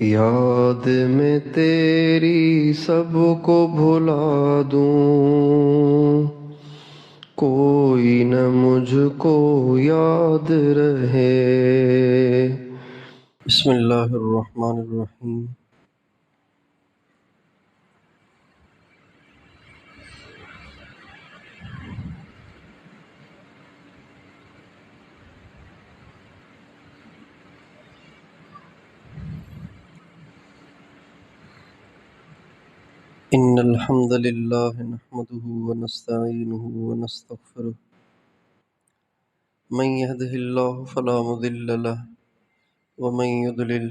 یاد میں تیری سب کو بھلا دوں، کوئی نہ مجھ کو یاد رہے۔ بسم اللہ الرحمن الرحیم۔ ان الحمد للہ نحمده ونستعینه ونستغفره، من يهده اللہ فلا مضل له ومن يضلل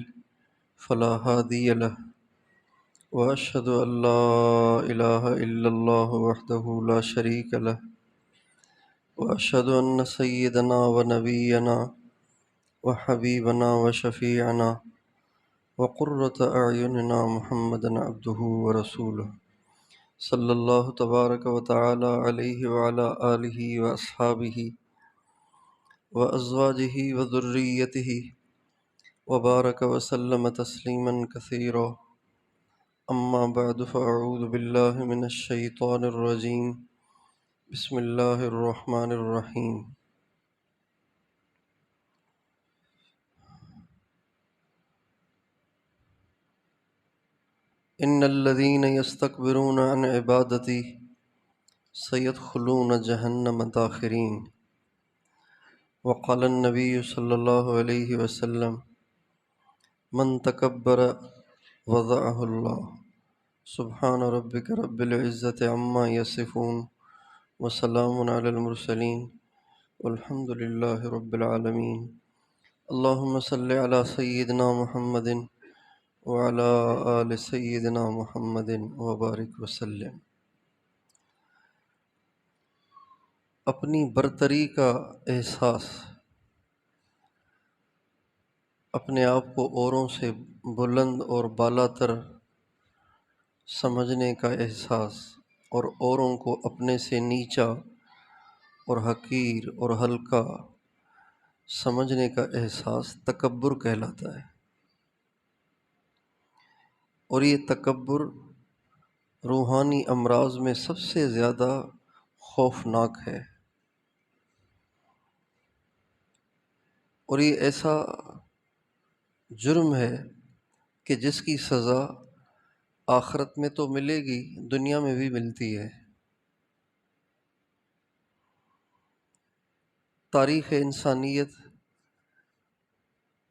فلا هادی له، واشهد ان لا الہ الا اللہ وحدہ لا شریک له، واشهد ان سیدنا ونبینا وحبیبنا وشفیعنا وقرۃ اعیننا محمدا عبدہ ورسولہ، صلی اللہ تبارک و تعالی علیہ وعلی آلہ واصحابہ وازواجہ وذریتہ وبارک وسلم تسلیما کثیرا، اما بعد فاعوذ باللہ من الشیطان الرجیم، بسم اللہ الرحمن الرحیم۔ ان الذین یستکبرون عن عبادتی سیدخلون جہنم داخرین، وقال النبی صلی اللہ علیہ وسلم من تکبر وضعہ اللہ، سبحان ربک رب العزۃ عما یصفون وسلام علی المرسلین والحمد للہ رب العالمین۔ اللہم صلی علی سیدنا محمد وعلی آل سیدنا محمد وبارک وسلم۔ اپنی برتری کا احساس، اپنے آپ کو اوروں سے بلند اور بالا تر سمجھنے کا احساس، اور اوروں کو اپنے سے نیچا اور حقیر اور ہلکا سمجھنے کا احساس تکبر کہلاتا ہے۔ اور یہ تکبر روحانی امراض میں سب سے زیادہ خوفناک ہے، اور یہ ایسا جرم ہے کہ جس کی سزا آخرت میں تو ملے گی، دنیا میں بھی ملتی ہے۔ تاریخ انسانیت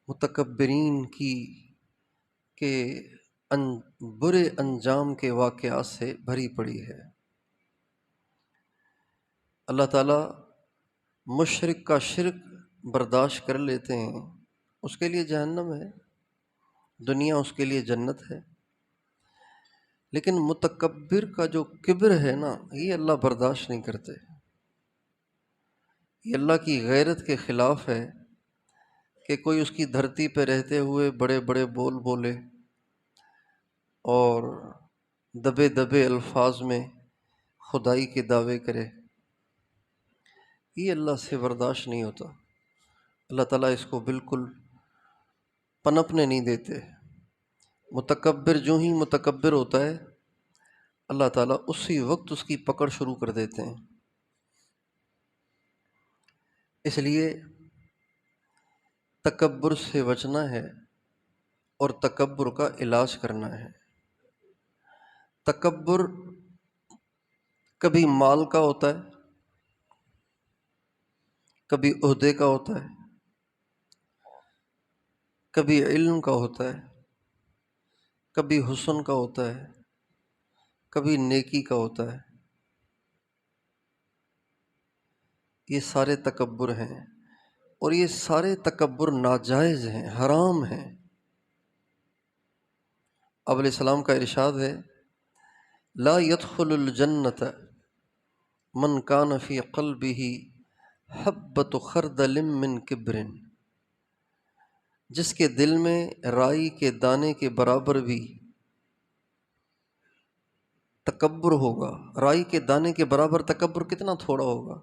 متکبرین کی کے برے انجام کے واقعات سے بھری پڑی ہے۔ اللہ تعالیٰ مشرک کا شرک برداشت کر لیتے ہیں، اس کے لیے جہنم ہے، دنیا اس کے لیے جنت ہے، لیکن متکبر کا جو کبر ہے نا، یہ اللہ برداشت نہیں کرتے۔ یہ اللہ کی غیرت کے خلاف ہے کہ کوئی اس کی دھرتی پہ رہتے ہوئے بڑے بڑے بول بولے اور دبے دبے الفاظ میں خدائی کے دعوے کرے، یہ اللہ سے برداشت نہیں ہوتا۔ اللہ تعالیٰ اس کو بالکل پنپنے نہیں دیتے۔ متکبر جو ہی متکبر ہوتا ہے، اللہ تعالیٰ اسی وقت اس کی پکڑ شروع کر دیتے ہیں۔ اس لیے تکبر سے بچنا ہے اور تکبر کا علاج کرنا ہے۔ تکبر کبھی مال کا ہوتا ہے، کبھی عہدے کا ہوتا ہے، کبھی علم کا ہوتا ہے، کبھی حسن کا ہوتا ہے، کبھی نیکی کا ہوتا ہے۔ یہ سارے تکبر ہیں، اور یہ سارے تکبر ناجائز ہیں، حرام ہیں۔ آپ علیہ السلام کا ارشاد ہے، لا يدخل الجنت من کان فی قلبہ حبۃ خردل من کبر، جس کے دل میں رائی کے دانے کے برابر بھی تکبر ہوگا۔ رائی کے دانے کے برابر تکبر کتنا تھوڑا ہوگا،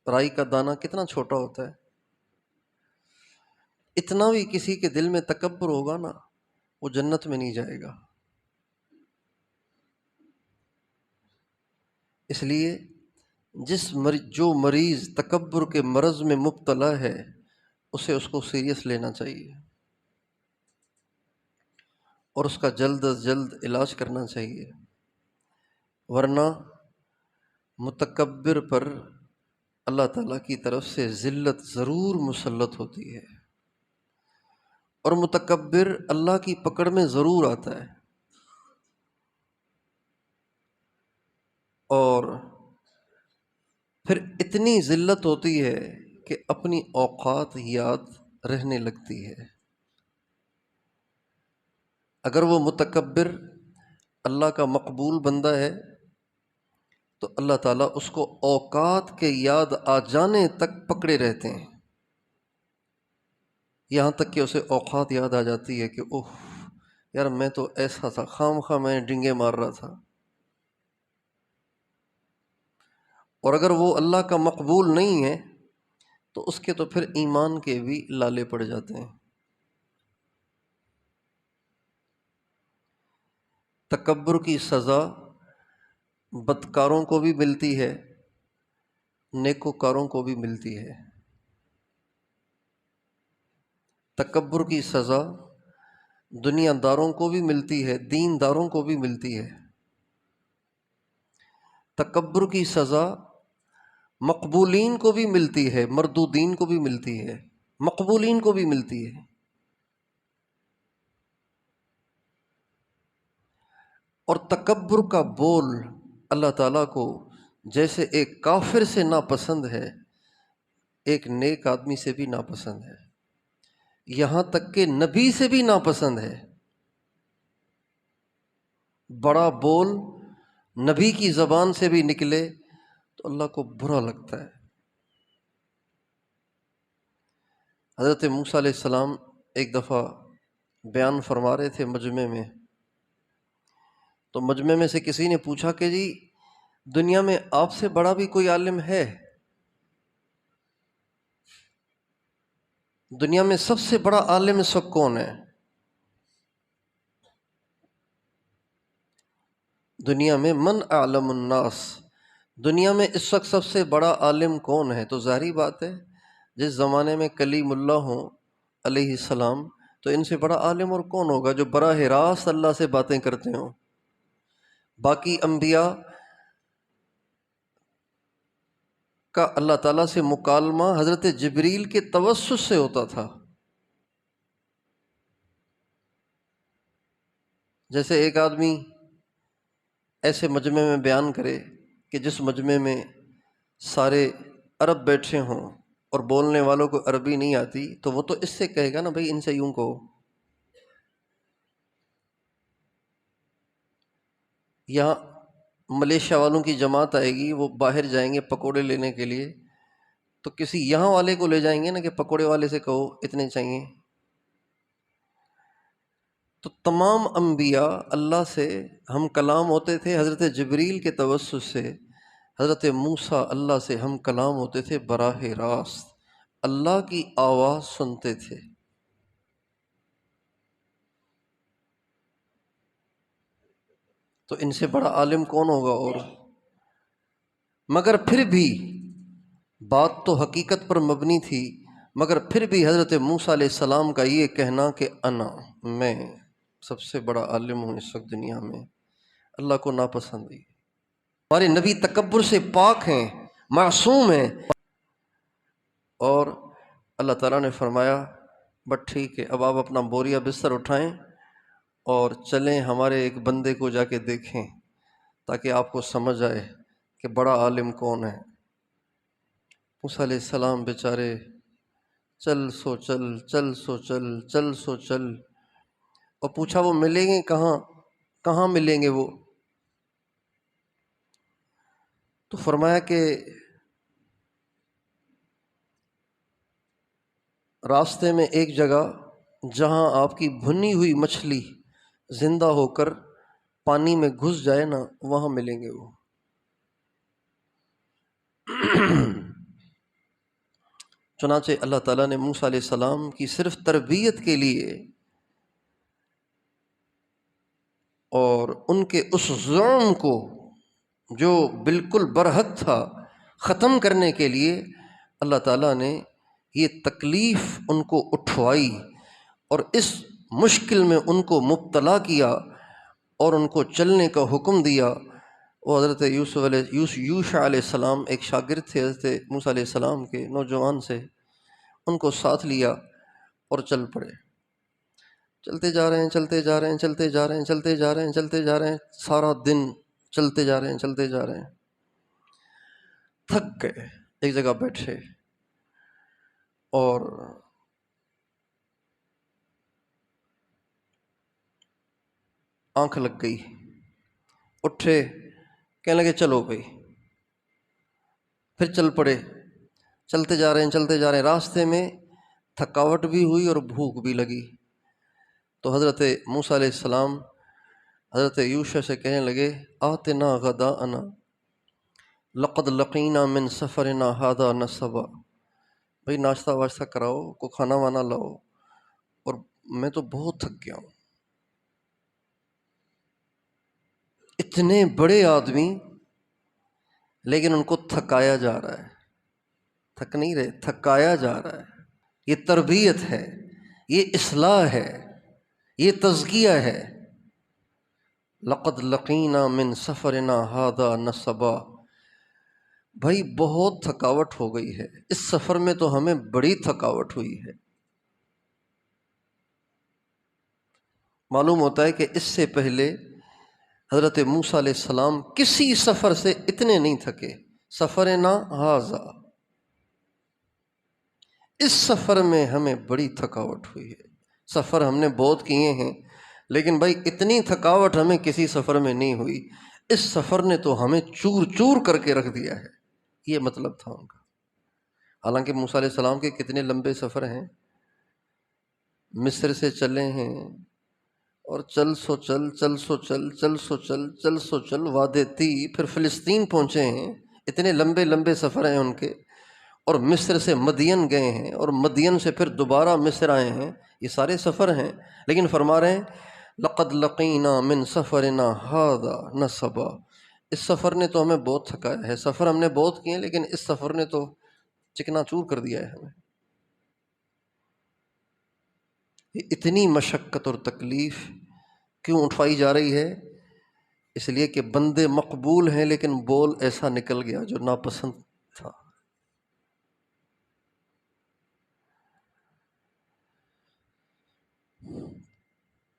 رائی کا دانہ کتنا چھوٹا ہوتا ہے، اتنا بھی کسی کے دل میں تکبر ہوگا نا، وہ جنت میں نہیں جائے گا۔ اس لیے جو مریض تکبر کے مرض میں مبتلا ہے اسے اس کو سیریس لینا چاہیے اور اس کا جلد از جلد علاج کرنا چاہیے، ورنہ متکبر پر اللہ تعالیٰ کی طرف سے ذلت ضرور مسلط ہوتی ہے، اور متکبر اللہ کی پکڑ میں ضرور آتا ہے، اور پھر اتنی ذلت ہوتی ہے کہ اپنی اوقات یاد رہنے لگتی ہے۔ اگر وہ متکبر اللہ کا مقبول بندہ ہے تو اللہ تعالیٰ اس کو اوقات کے یاد آ جانے تک پکڑے رہتے ہیں، یہاں تک کہ اسے اوقات یاد آ جاتی ہے کہ اوہ یار میں تو ایسا تھا، خام خواہ میں ڈنگے مار رہا تھا۔ اور اگر وہ اللہ کا مقبول نہیں ہے تو اس کے تو پھر ایمان کے بھی لالے پڑ جاتے ہیں۔ تکبر کی سزا بدکاروں کو بھی ملتی ہے، نیکوکاروں کو بھی ملتی ہے۔ تکبر کی سزا دنیا داروں کو بھی ملتی ہے، دین داروں کو بھی ملتی ہے۔ تکبر کی سزا مقبولین کو بھی ملتی ہے، مردودین کو بھی ملتی ہے، مقبولین کو بھی ملتی ہے۔ اور تکبر کا بول اللہ تعالیٰ کو جیسے ایک کافر سے ناپسند ہے، ایک نیک آدمی سے بھی ناپسند ہے، یہاں تک کہ نبی سے بھی ناپسند ہے۔ بڑا بول نبی کی زبان سے بھی نکلے تو اللہ کو برا لگتا ہے۔ حضرت موسیٰ علیہ السلام ایک دفعہ بیان فرما رہے تھے مجمع میں، تو مجمع میں سے کسی نے پوچھا کہ جی دنیا میں آپ سے بڑا بھی کوئی عالم ہے؟ دنیا میں سب سے بڑا عالم اس وقت کون ہے؟ دنیا میں من اعلم الناس، دنیا میں اس وقت سب سے بڑا عالم کون ہے؟ تو ظاہری بات ہے جس زمانے میں کلیم اللہ ہوں علیہ السلام تو ان سے بڑا عالم اور کون ہوگا جو براہ راست اللہ سے باتیں کرتے ہوں۔ باقی انبیاء کا اللہ تعالیٰ سے مکالمہ حضرت جبریل کے توسط سے ہوتا تھا۔ جیسے ایک آدمی ایسے مجمع میں بیان کرے کہ جس مجمع میں سارے عرب بیٹھے ہوں اور بولنے والوں کو عربی نہیں آتی تو وہ تو اس سے کہے گا نا بھائی ان سے یوں کہو۔ یہاں ملیشیا والوں کی جماعت آئے گی، وہ باہر جائیں گے پکوڑے لینے کے لیے، تو کسی یہاں والے کو لے جائیں گے نا کہ پکوڑے والے سے کہو اتنے چاہیے۔ تو تمام انبیاء اللہ سے ہم کلام ہوتے تھے حضرت جبریل کے توسط سے، حضرت موسیٰ اللہ سے ہم کلام ہوتے تھے براہ راست، اللہ کی آواز سنتے تھے۔ تو ان سے بڑا عالم کون ہوگا؟ اور مگر پھر بھی بات تو حقیقت پر مبنی تھی، مگر پھر بھی حضرت موسیٰ علیہ السلام کا یہ کہنا کہ میں سب سے بڑا عالم ہوں اس وقت دنیا میں، اللہ کو ناپسند ہے۔ ہمارے نبی تکبر سے پاک ہیں، معصوم ہیں، اور اللہ تعالیٰ نے فرمایا بس ٹھیک ہے، اب آپ اپنا بوریا بستر اٹھائیں اور چلیں ہمارے ایک بندے کو جا کے دیکھیں تاکہ آپ کو سمجھ آئے کہ بڑا عالم کون ہے۔ موسیٰ علیہ السلام بیچارے چل سو چل، چل سو چل، چل سو چل، اور پوچھا وہ ملیں گے کہاں؟ کہاں ملیں گے وہ؟ تو فرمایا کہ راستے میں ایک جگہ جہاں آپ کی بھنی ہوئی مچھلی زندہ ہو کر پانی میں گھس جائے نا، وہاں ملیں گے وہ۔ چنانچہ اللہ تعالیٰ نے موسیٰ علیہ السلام کی صرف تربیت کے لیے اور ان کے اس ظلم کو جو بالکل برحق تھا ختم کرنے کے لیے اللہ تعالیٰ نے یہ تکلیف ان کو اٹھوائی اور اس مشکل میں ان کو مبتلا کیا اور ان کو چلنے کا حکم دیا۔ وہ حضرت یوشع علیہ السلام ایک شاگرد تھے حضرت موسیٰ علیہ السلام کے، نوجوان سے، ان کو ساتھ لیا اور چل پڑے۔ چلتے جا رہے ہیں، چلتے جا رہے ہیں، چلتے جا رہے ہیں، چلتے جا رہے ہیں، چلتے جا رہے ہیں، سارا دن چلتے جا رہے ہیں، چلتے جا رہے ہیں، تھک گئے، ایک جگہ بیٹھے اور آنکھ لگ گئی، اٹھے، کہنے لگے چلو بھائی، پھر چل پڑے، چلتے جا رہے ہیں، چلتے جا رہے ہیں، راستے میں تھکاوٹ بھی ہوئی اور بھوک بھی لگی، تو حضرت موسیٰ علیہ السلام حضرت یوشع سے کہنے لگے آتنا غداءنا لقد لقینا من سفرنا ھذا نصبا، بھائی ناشتہ واشتہ کراؤ، کو کھانا وانا لاؤ، اور میں تو بہت تھک گیا ہوں۔ اتنے بڑے آدمی لیکن ان کو تھکایا جا رہا ہے، تھک نہیں رہے، تھکایا جا رہا ہے۔ یہ تربیت ہے، یہ اصلاح ہے، یہ تزکیہ ہے۔ لقد لقینا من سفرنا ھذا نصبا، بھائی بہت تھکاوٹ ہو گئی ہے، اس سفر میں تو ہمیں بڑی تھکاوٹ ہوئی ہے۔ معلوم ہوتا ہے کہ اس سے پہلے حضرت موسیٰ علیہ السلام کسی سفر سے اتنے نہیں تھکے۔ سفرنا ھذا، اس سفر میں ہمیں بڑی تھکاوٹ ہوئی ہے۔ سفر ہم نے بہت کیے ہیں لیکن بھائی اتنی تھکاوٹ ہمیں کسی سفر میں نہیں ہوئی، اس سفر نے تو ہمیں چور چور کر کے رکھ دیا ہے، یہ مطلب تھا ان کا۔ حالانکہ موسیٰ علیہ السلام کے کتنے لمبے سفر ہیں، مصر سے چلے ہیں اور چل سو چل، چل سو چل، چل سو چل، چل سو چل، وادی طی، پھر فلسطین پہنچے ہیں، اتنے لمبے لمبے سفر ہیں ان کے، اور مصر سے مدین گئے ہیں، اور مدین سے پھر دوبارہ مصر آئے ہیں، یہ سارے سفر ہیں۔ لیکن فرما رہے ہیں لقد لقینا من سفرنا ھذا نصبا، اس سفر نے تو ہمیں بہت تھکایا ہے، سفر ہم نے بہت کیے لیکن اس سفر نے تو چکنا چور کر دیا ہے ہمیں۔ یہ اتنی مشقت اور تکلیف کیوں اٹھوائی جا رہی ہے؟ اس لیے کہ بندے مقبول ہیں لیکن بول ایسا نکل گیا جو ناپسند تھا۔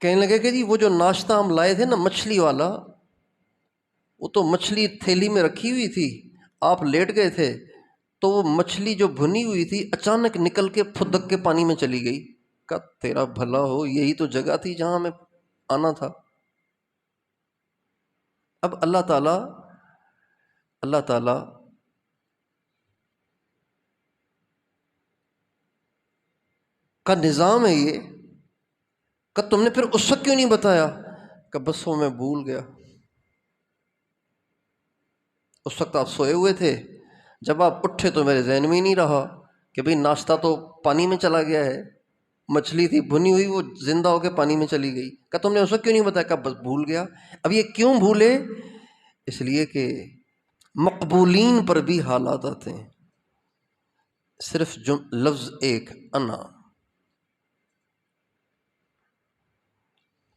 کہنے لگے کہ جی وہ جو ناشتہ ہم لائے تھے نا مچھلی والا، وہ تو مچھلی تھیلی میں رکھی ہوئی تھی، آپ لیٹ گئے تھے تو وہ مچھلی جو بھنی ہوئی تھی اچانک نکل کے پھدک کے پانی میں چلی گئی۔ کہا تیرا بھلا ہو، یہی تو جگہ تھی جہاں ہمیں آنا تھا۔ اب اللہ تعالیٰ کا نظام ہے یہ، کہ تم نے پھر اس وقت کیوں نہیں بتایا؟ کہ بس وہ میں بھول گیا، اس وقت آپ سوئے ہوئے تھے، جب آپ اٹھے تو میرے ذہن میں ہی نہیں رہا کہ بھئی ناشتہ تو پانی میں چلا گیا ہے، مچھلی تھی بھنی ہوئی وہ زندہ ہو کے پانی میں چلی گئی۔ کہ تم نے اس وقت کیوں نہیں بتایا؟ کہ بس بھول گیا۔ اب یہ کیوں بھولے؟ اس لیے کہ مقبولین پر بھی حالات آتے ہیں، صرف لفظ ایک انا،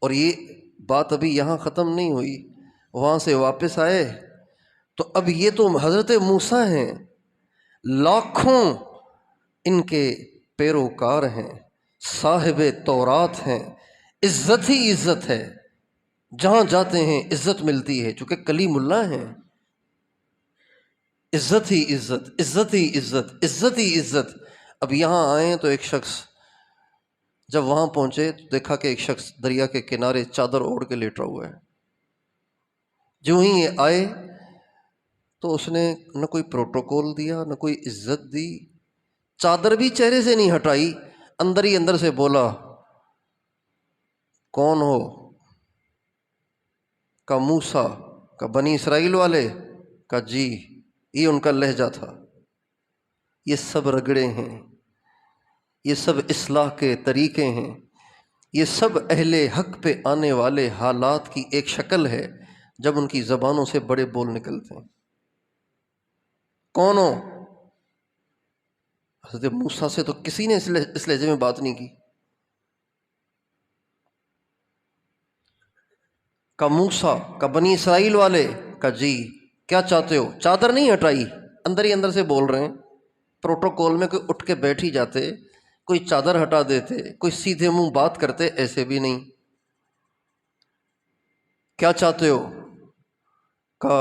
اور یہ بات ابھی یہاں ختم نہیں ہوئی، وہاں سے واپس آئے تو اب یہ تو حضرت موسیٰ ہیں، لاکھوں ان کے پیروکار ہیں، صاحب تورات ہیں، عزت ہی عزت ہے، جہاں جاتے ہیں عزت ملتی ہے، چونکہ کلیم اللہ ہیں۔ عزت ہی عزت، عزت ہی عزت، عزت ہی عزت۔ اب یہاں آئے تو ایک شخص جب وہاں پہنچے تو دیکھا کہ ایک شخص دریا کے کنارے چادر اوڑھ کے لیٹا ہوا ہے۔ جو ہی یہ آئے تو اس نے نہ کوئی پروٹوکول دیا، نہ کوئی عزت دی، چادر بھی چہرے سے نہیں ہٹائی، اندر ہی اندر سے بولا کون ہو؟ کا موسیٰ، کا بنی اسرائیل والے، کا جی، یہ ان کا لہجہ تھا۔ یہ سب رگڑے ہیں، یہ سب اصلاح کے طریقے ہیں، یہ سب اہل حق پہ آنے والے حالات کی ایک شکل ہے جب ان کی زبانوں سے بڑے بول نکلتے ہیں۔ کون ہو؟ حضرت موسیٰ سے تو کسی نے اس لہجے میں بات نہیں کی۔ کا موسیٰ، کا بنی اسرائیل والے، کا جی کیا چاہتے ہو؟ چادر نہیں ہٹائی، اندر ہی اندر سے بول رہے ہیں۔ پروٹوکول میں کوئی اٹھ کے بیٹھ ہی جاتے، کوئی چادر ہٹا دیتے، کوئی سیدھے منہ بات کرتے، ایسے بھی نہیں۔ کیا چاہتے ہو؟ کا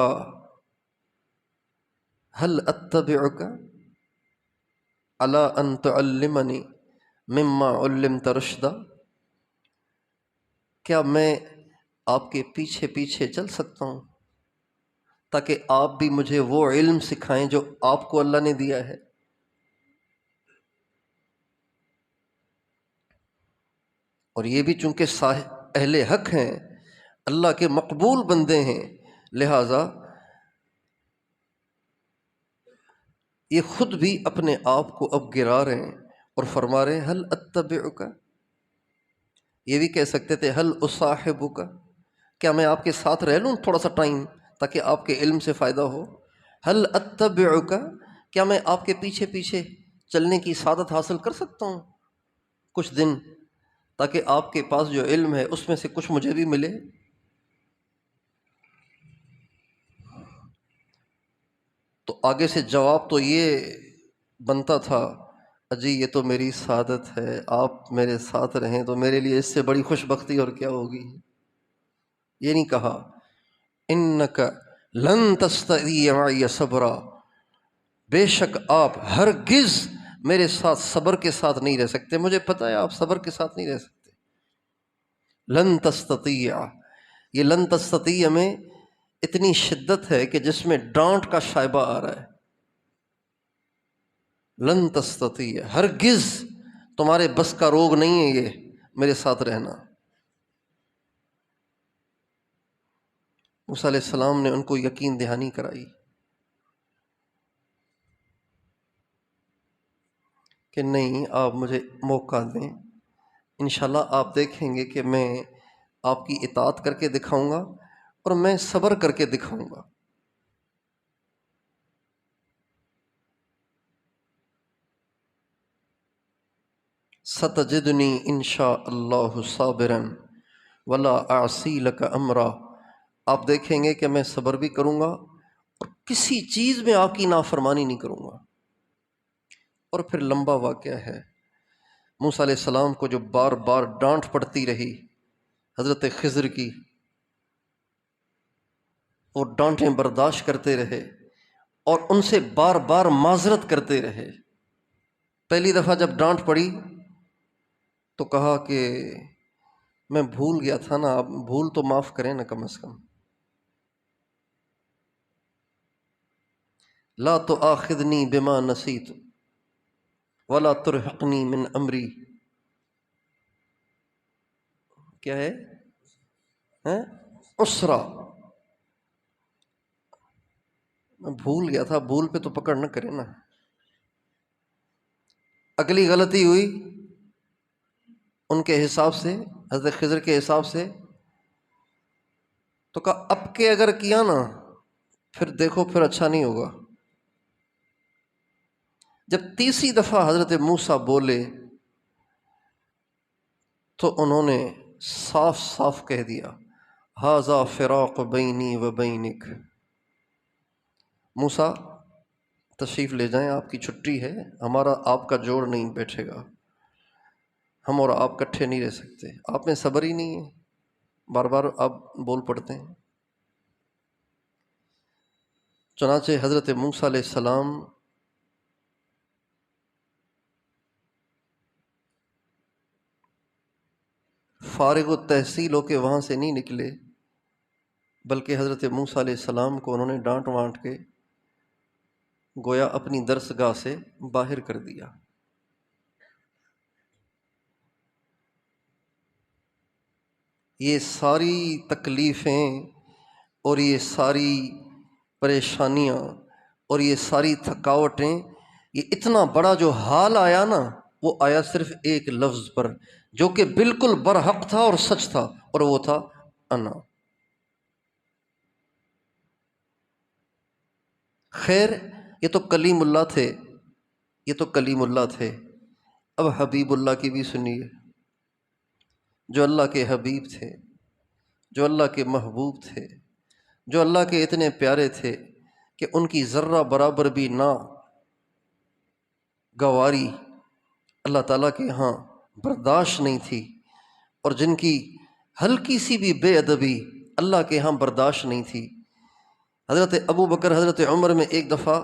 هل اتبعک علی ان تعلمنی مما علمت رشدا، کیا میں آپ کے پیچھے پیچھے چل سکتا ہوں تاکہ آپ بھی مجھے وہ علم سکھائیں جو آپ کو اللہ نے دیا ہے؟ اور یہ بھی چونکہ اہل حق ہیں، اللہ کے مقبول بندے ہیں، لہٰذا یہ خود بھی اپنے آپ کو اب گرا رہے ہیں اور فرما رہے ہیں حل اتبعک۔ یہ بھی کہہ سکتے تھے حل اصاحبک، کیا میں آپ کے ساتھ رہ لوں تھوڑا سا ٹائم تاکہ آپ کے علم سے فائدہ ہو؟ حل اتبعک، کیا میں آپ کے پیچھے پیچھے چلنے کی سعادت حاصل کر سکتا ہوں کچھ دن، تاکہ آپ کے پاس جو علم ہے اس میں سے کچھ مجھے بھی ملے؟ تو آگے سے جواب تو یہ بنتا تھا، اجی یہ تو میری سعادت ہے، آپ میرے ساتھ رہیں تو میرے لیے اس سے بڑی خوش بختی اور کیا ہوگی۔ یہ نہیں کہا انک لن تستطیع معی صبرا، بے شک آپ ہرگز میرے ساتھ صبر کے ساتھ نہیں رہ سکتے، مجھے پتہ ہے آپ صبر کے ساتھ نہیں رہ سکتے۔ لن تستطیع، یہ لن تستطیع میں اتنی شدت ہے کہ جس میں ڈانٹ کا شائبہ آ رہا ہے۔ لن تستطیع، ہرگز تمہارے بس کا روگ نہیں ہے یہ میرے ساتھ رہنا۔ موسیٰ علیہ السلام نے ان کو یقین دہانی کرائی کہ نہیں، آپ مجھے موقع دیں، انشاءاللہ آپ دیکھیں گے کہ میں آپ کی اطاعت کر کے دکھاؤں گا اور میں صبر کر کے دکھاؤں گا۔ ستجدنی انشاء اللہ صابرا ولا اعصی لک امرا، آپ دیکھیں گے کہ میں صبر بھی کروں گا اور کسی چیز میں آپ کی نافرمانی نہیں کروں گا۔ اور پھر لمبا واقعہ ہے، موسیٰ علیہ السلام کو جو بار بار ڈانٹ پڑتی رہی حضرت خضر کی، وہ ڈانٹیں برداشت کرتے رہے اور ان سے بار بار معذرت کرتے رہے۔ پہلی دفعہ جب ڈانٹ پڑی تو کہا کہ میں بھول گیا تھا نا، آپ بھول تو معاف کریں نا کم از کم۔ لا تؤاخذنی بما نسیت ولا ترہقنی من امری، کیا ہے عسرا، میں بھول گیا تھا، بھول پہ تو پکڑ نہ کرے نا۔ اگلی غلطی ہوئی ان کے حساب سے، حضرت خضر کے حساب سے، تو کہا اب کے اگر کیا نا پھر دیکھو پھر اچھا نہیں ہوگا۔ جب تیسری دفعہ حضرت موسیٰ بولے تو انہوں نے صاف صاف کہہ دیا ھذا فراق بینی و بینک، موسیٰ تشریف لے جائیں، آپ کی چھٹی ہے، ہمارا آپ کا جوڑ نہیں بیٹھے گا، ہم اور آپ کٹھے نہیں رہ سکتے، آپ میں صبر ہی نہیں ہے، بار بار آپ بول پڑتے ہیں۔ چنانچہ حضرت موسیٰ علیہ السلام فارغ التحصیل ہو کے وہاں سے نہیں نکلے، بلکہ حضرت موسیٰ علیہ السلام کو انہوں نے ڈانٹ وانٹ کے گویا اپنی درسگاہ سے باہر کر دیا۔ یہ ساری تکلیفیں اور یہ ساری پریشانیاں اور یہ ساری تھکاوٹیں، یہ اتنا بڑا جو حال آیا نا، وہ آیا صرف ایک لفظ پر جو کہ بالکل برحق تھا اور سچ تھا، اور وہ تھا انا۔ خیر، یہ تو کلیم اللہ تھے، یہ تو کلیم اللہ تھے، اب حبیب اللہ کی بھی سنیے، جو اللہ کے حبیب تھے، جو اللہ کے محبوب تھے، جو اللہ کے اتنے پیارے تھے کہ ان کی ذرہ برابر بھی نہ گواری اللہ تعالیٰ کے ہاں برداشت نہیں تھی، اور جن کی ہلکی سی بھی بے ادبی اللہ کے ہاں برداشت نہیں تھی۔ حضرت ابو بکر، حضرت عمر میں ایک دفعہ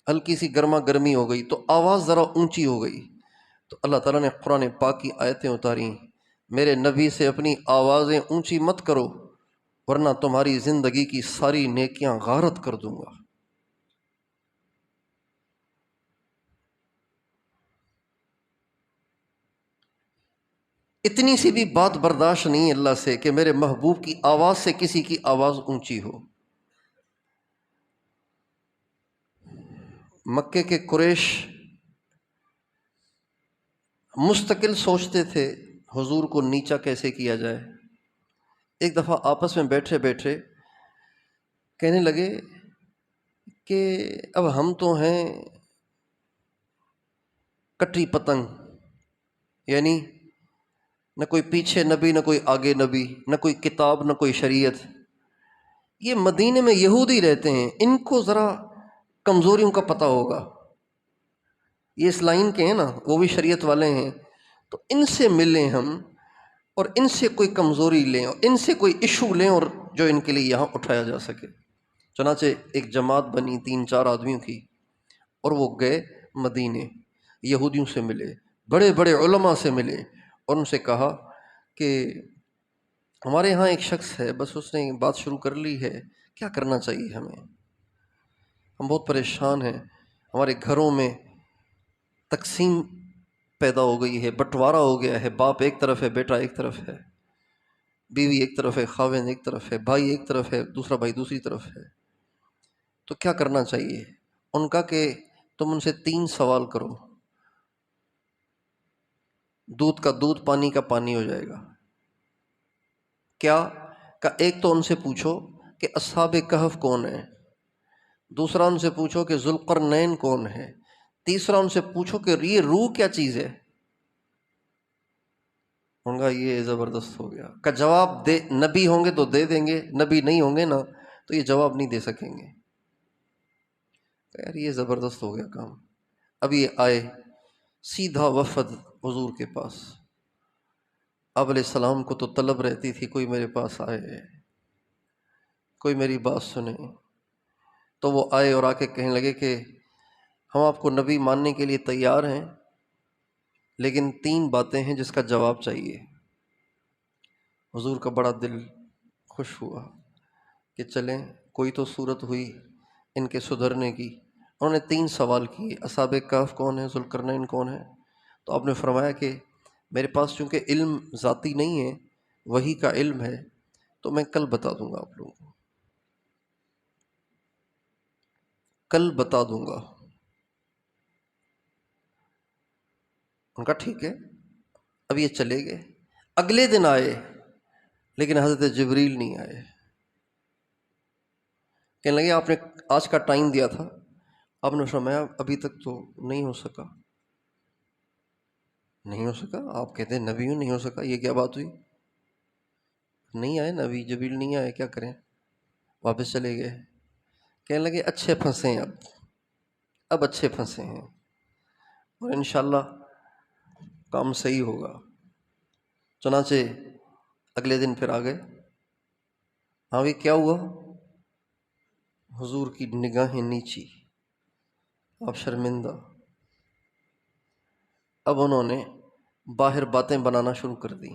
ہلکی سی گرما گرمی ہو گئی تو آواز ذرا اونچی ہو گئی، تو اللہ تعالیٰ نے قرآن پاک کی آیتیں اتاری، میرے نبی سے اپنی آوازیں اونچی مت کرو ورنہ تمہاری زندگی کی ساری نیکیاں غارت کر دوں گا۔ اتنی سی بھی بات برداشت نہیں اللہ سے کہ میرے محبوب کی آواز سے کسی کی آواز اونچی ہو۔ مکے کے قریش مستقل سوچتے تھے حضور کو نیچا کیسے کیا جائے۔ ایک دفعہ آپس میں بیٹھے بیٹھے کہنے لگے کہ اب ہم تو ہیں کٹی پتنگ، یعنی نہ کوئی پیچھے نبی، نہ کوئی آگے نبی، نہ کوئی کتاب، نہ کوئی شریعت۔ یہ مدینے میں یہودی رہتے ہیں، ان کو ذرا کمزوریوں کا پتہ ہوگا، یہ اس لائن کے ہیں نا، وہ بھی شریعت والے ہیں، تو ان سے ملیں ہم اور ان سے کوئی کمزوری لیں اور ان سے کوئی ایشو لیں اور جو ان کے لیے یہاں اٹھایا جا سکے۔ چنانچہ ایک جماعت بنی 3-4 آدمیوں کی، اور وہ گئے مدینے، یہودیوں سے ملے، بڑے بڑے علماء سے ملے، اور ان سے کہا کہ ہمارے ہاں ایک شخص ہے، بس اس نے بات شروع کر لی ہے، کیا کرنا چاہیے ہمیں؟ ہم بہت پریشان ہیں، ہمارے گھروں میں تقسیم پیدا ہو گئی ہے، بٹوارا ہو گیا ہے، باپ ایک طرف ہے، بیٹا ایک طرف ہے، بیوی ایک طرف ہے، خاوند ایک طرف ہے، بھائی ایک طرف ہے، دوسرا بھائی دوسری طرف ہے، تو کیا کرنا چاہیے؟ ان کا کہ تم ان سے 3 سوال کرو، دودھ کا دودھ، پانی کا پانی ہو جائے گا۔ کیا؟ کہ ایک تو ان سے پوچھو کہ اصحاب کہف کون ہیں، دوسرا ان سے پوچھو کہ ذوالقرنین کون ہے، تیسرا ان سے پوچھو کہ یہ روح کیا چیز ہے۔ ان کا یہ زبردست ہو گیا کہ جواب دے، نبی ہوں گے تو دے دیں گے، نبی نہیں ہوں گے نا تو یہ جواب نہیں دے سکیں گے۔ یار یہ زبردست ہو گیا کام۔ اب یہ آئے سیدھا وفد حضور کے پاس، آپ علیہ السلام کو تو طلب رہتی تھی کوئی میرے پاس آئے، کوئی میری بات سنے، تو وہ آئے اور آ کے کہنے لگے کہ ہم آپ کو نبی ماننے کے لیے تیار ہیں، لیکن 3 باتیں ہیں جس کا جواب چاہیے۔ حضور کا بڑا دل خوش ہوا کہ چلیں کوئی تو صورت ہوئی ان کے سدھرنے کی۔ انہوں نے 3 سوال کیے، اصحاب کہف کون ہیں، ذوالقرنین کون ہے؟ تو آپ نے فرمایا کہ میرے پاس چونکہ علم ذاتی نہیں ہے، وحی کا علم ہے، تو میں کل بتا دوں گا آپ لوگوں کو، کل بتا دوں گا۔ ان کا ٹھیک ہے۔ اب یہ چلے گئے، اگلے دن آئے لیکن حضرت جبریل نہیں آئے۔ کہنے لگے آپ نے آج کا ٹائم دیا تھا، آپ نے فرمایا ابھی تک تو نہیں ہو سکا۔ نہیں ہو سکا؟ آپ کہتے ہیں نبیوں نہیں ہو سکا، یہ کیا بات ہوئی؟ نہیں آئے نبی، جبریل نہیں آئے، کیا کریں؟ واپس چلے گئے۔ کہنے لگے اچھے پھنسے ہیں، اب اچھے پھنسے ہیں اور انشاءاللہ کام صحیح ہوگا۔ چنانچہ اگلے دن پھر آ گئے۔ ہاں بھی کیا ہوا؟ حضور کی نگاہیں نیچی، آپ شرمندہ۔ اب انہوں نے باہر باتیں بنانا شروع کر دی۔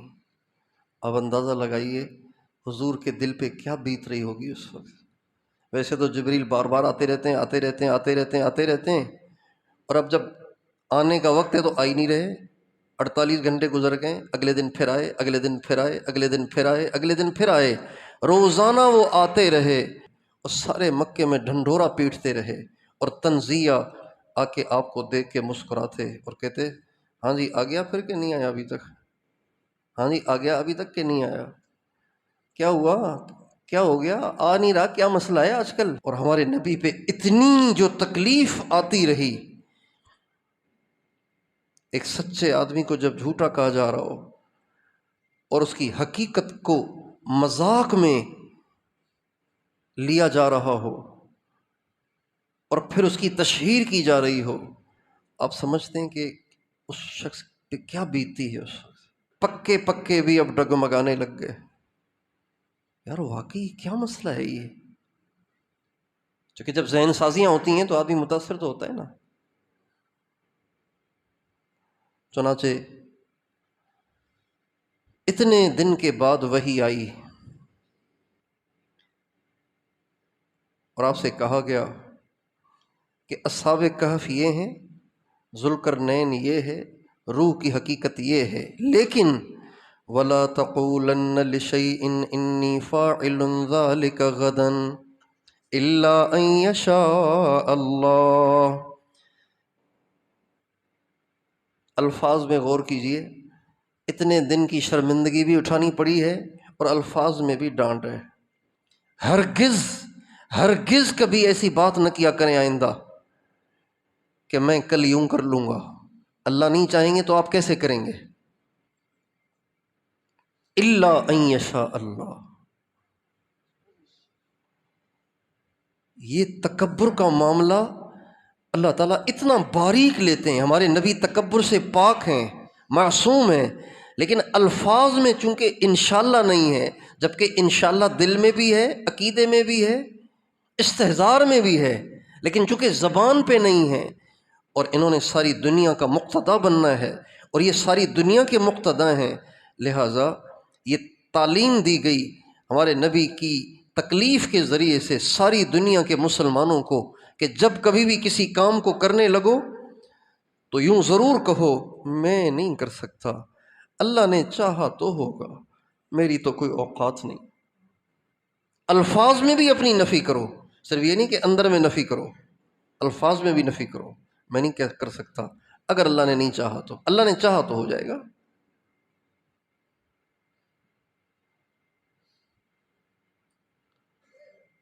اب اندازہ لگائیے حضور کے دل پہ کیا بیت رہی ہوگی اس وقت۔ ویسے تو جبریل بار بار آتے رہتے ہیں، آتے رہتے ہیں، آتے رہتے ہیں، آتے رہتے ہیں، اور اب جب آنے کا وقت ہے تو آ ہی نہیں رہے۔ 48 گھنٹے گزر گئے، اگلے دن پھر آئے، اگلے دن پھر آئے، اگلے دن پھر آئے، اگلے دن پھر آئے، روزانہ وہ آتے رہے اور سارے مکے میں ڈھنڈورا پیٹتے رہے اور تنزیہ آ کے آپ کو دیکھ کے مسکراتے اور کہتے ہاں جی آ گیا پھر کہ نہیں آیا ابھی تک، ہاں جی آ گیا ابھی تک کہ نہیں آیا، کیا ہوا، کیا ہو گیا، آ نہیں رہا، کیا مسئلہ ہے آج کل؟ اور ہمارے نبی پہ اتنی جو تکلیف آتی رہی، ایک سچے آدمی کو جب جھوٹا کہا جا رہا ہو اور اس کی حقیقت کو مذاق میں لیا جا رہا ہو اور پھر اس کی تشہیر کی جا رہی ہو، آپ سمجھتے ہیں کہ اس شخص پہ کیا بیتتی ہے؟ اس وقت پکے پکے بھی اب ڈگمگانے لگ گئے، یار واقعی کیا مسئلہ ہے یہ؟ چونکہ جب ذہن سازیاں ہوتی ہیں تو آدمی متاثر تو ہوتا ہے نا۔ چنانچہ اتنے دن کے بعد وحی آئی اور آپ سے کہا گیا کہ اصحاب کہف یہ ہیں، ذوالقرنین یہ ہے، روح کی حقیقت یہ ہے، لیکن وَلَا تَقُولَنَّ لِشَيْءٍ إِنِّي فَاعِلٌ ذَلِكَ غَدًا إِلَّا أَن يَشَاءَ اللَّهُ۔ الفاظ میں غور کیجئے، اتنے دن کی شرمندگی بھی اٹھانی پڑی ہے اور الفاظ میں بھی ڈانٹ ہے۔ ہرگز ہرگز کبھی ایسی بات نہ کیا کریں آئندہ کہ میں کل یوں کر لوں گا، اللہ نہیں چاہیں گے تو آپ کیسے کریں گے؟ الا ان یشاء اللہ۔ یہ تکبر کا معاملہ اللہ تعالیٰ اتنا باریک لیتے ہیں، ہمارے نبی تکبر سے پاک ہیں، معصوم ہیں، لیکن الفاظ میں چونکہ انشاءاللہ نہیں ہے، جبکہ انشاءاللہ دل میں بھی ہے، عقیدے میں بھی ہے، استحضار میں بھی ہے، لیکن چونکہ زبان پہ نہیں ہے، اور انہوں نے ساری دنیا کا مقتدا بننا ہے اور یہ ساری دنیا کے مقتدا ہیں، لہٰذا یہ تعلیم دی گئی ہمارے نبی کی تکلیف کے ذریعے سے ساری دنیا کے مسلمانوں کو کہ جب کبھی بھی کسی کام کو کرنے لگو تو یوں ضرور کہو میں نہیں کر سکتا، اللہ نے چاہا تو ہوگا، میری تو کوئی اوقات نہیں۔ الفاظ میں بھی اپنی نفی کرو، صرف یہ نہیں کہ اندر میں نفی کرو، الفاظ میں بھی نفی کرو، میں نہیں کر سکتا، اگر اللہ نے نہیں چاہا تو، اللہ نے چاہا تو ہو جائے گا۔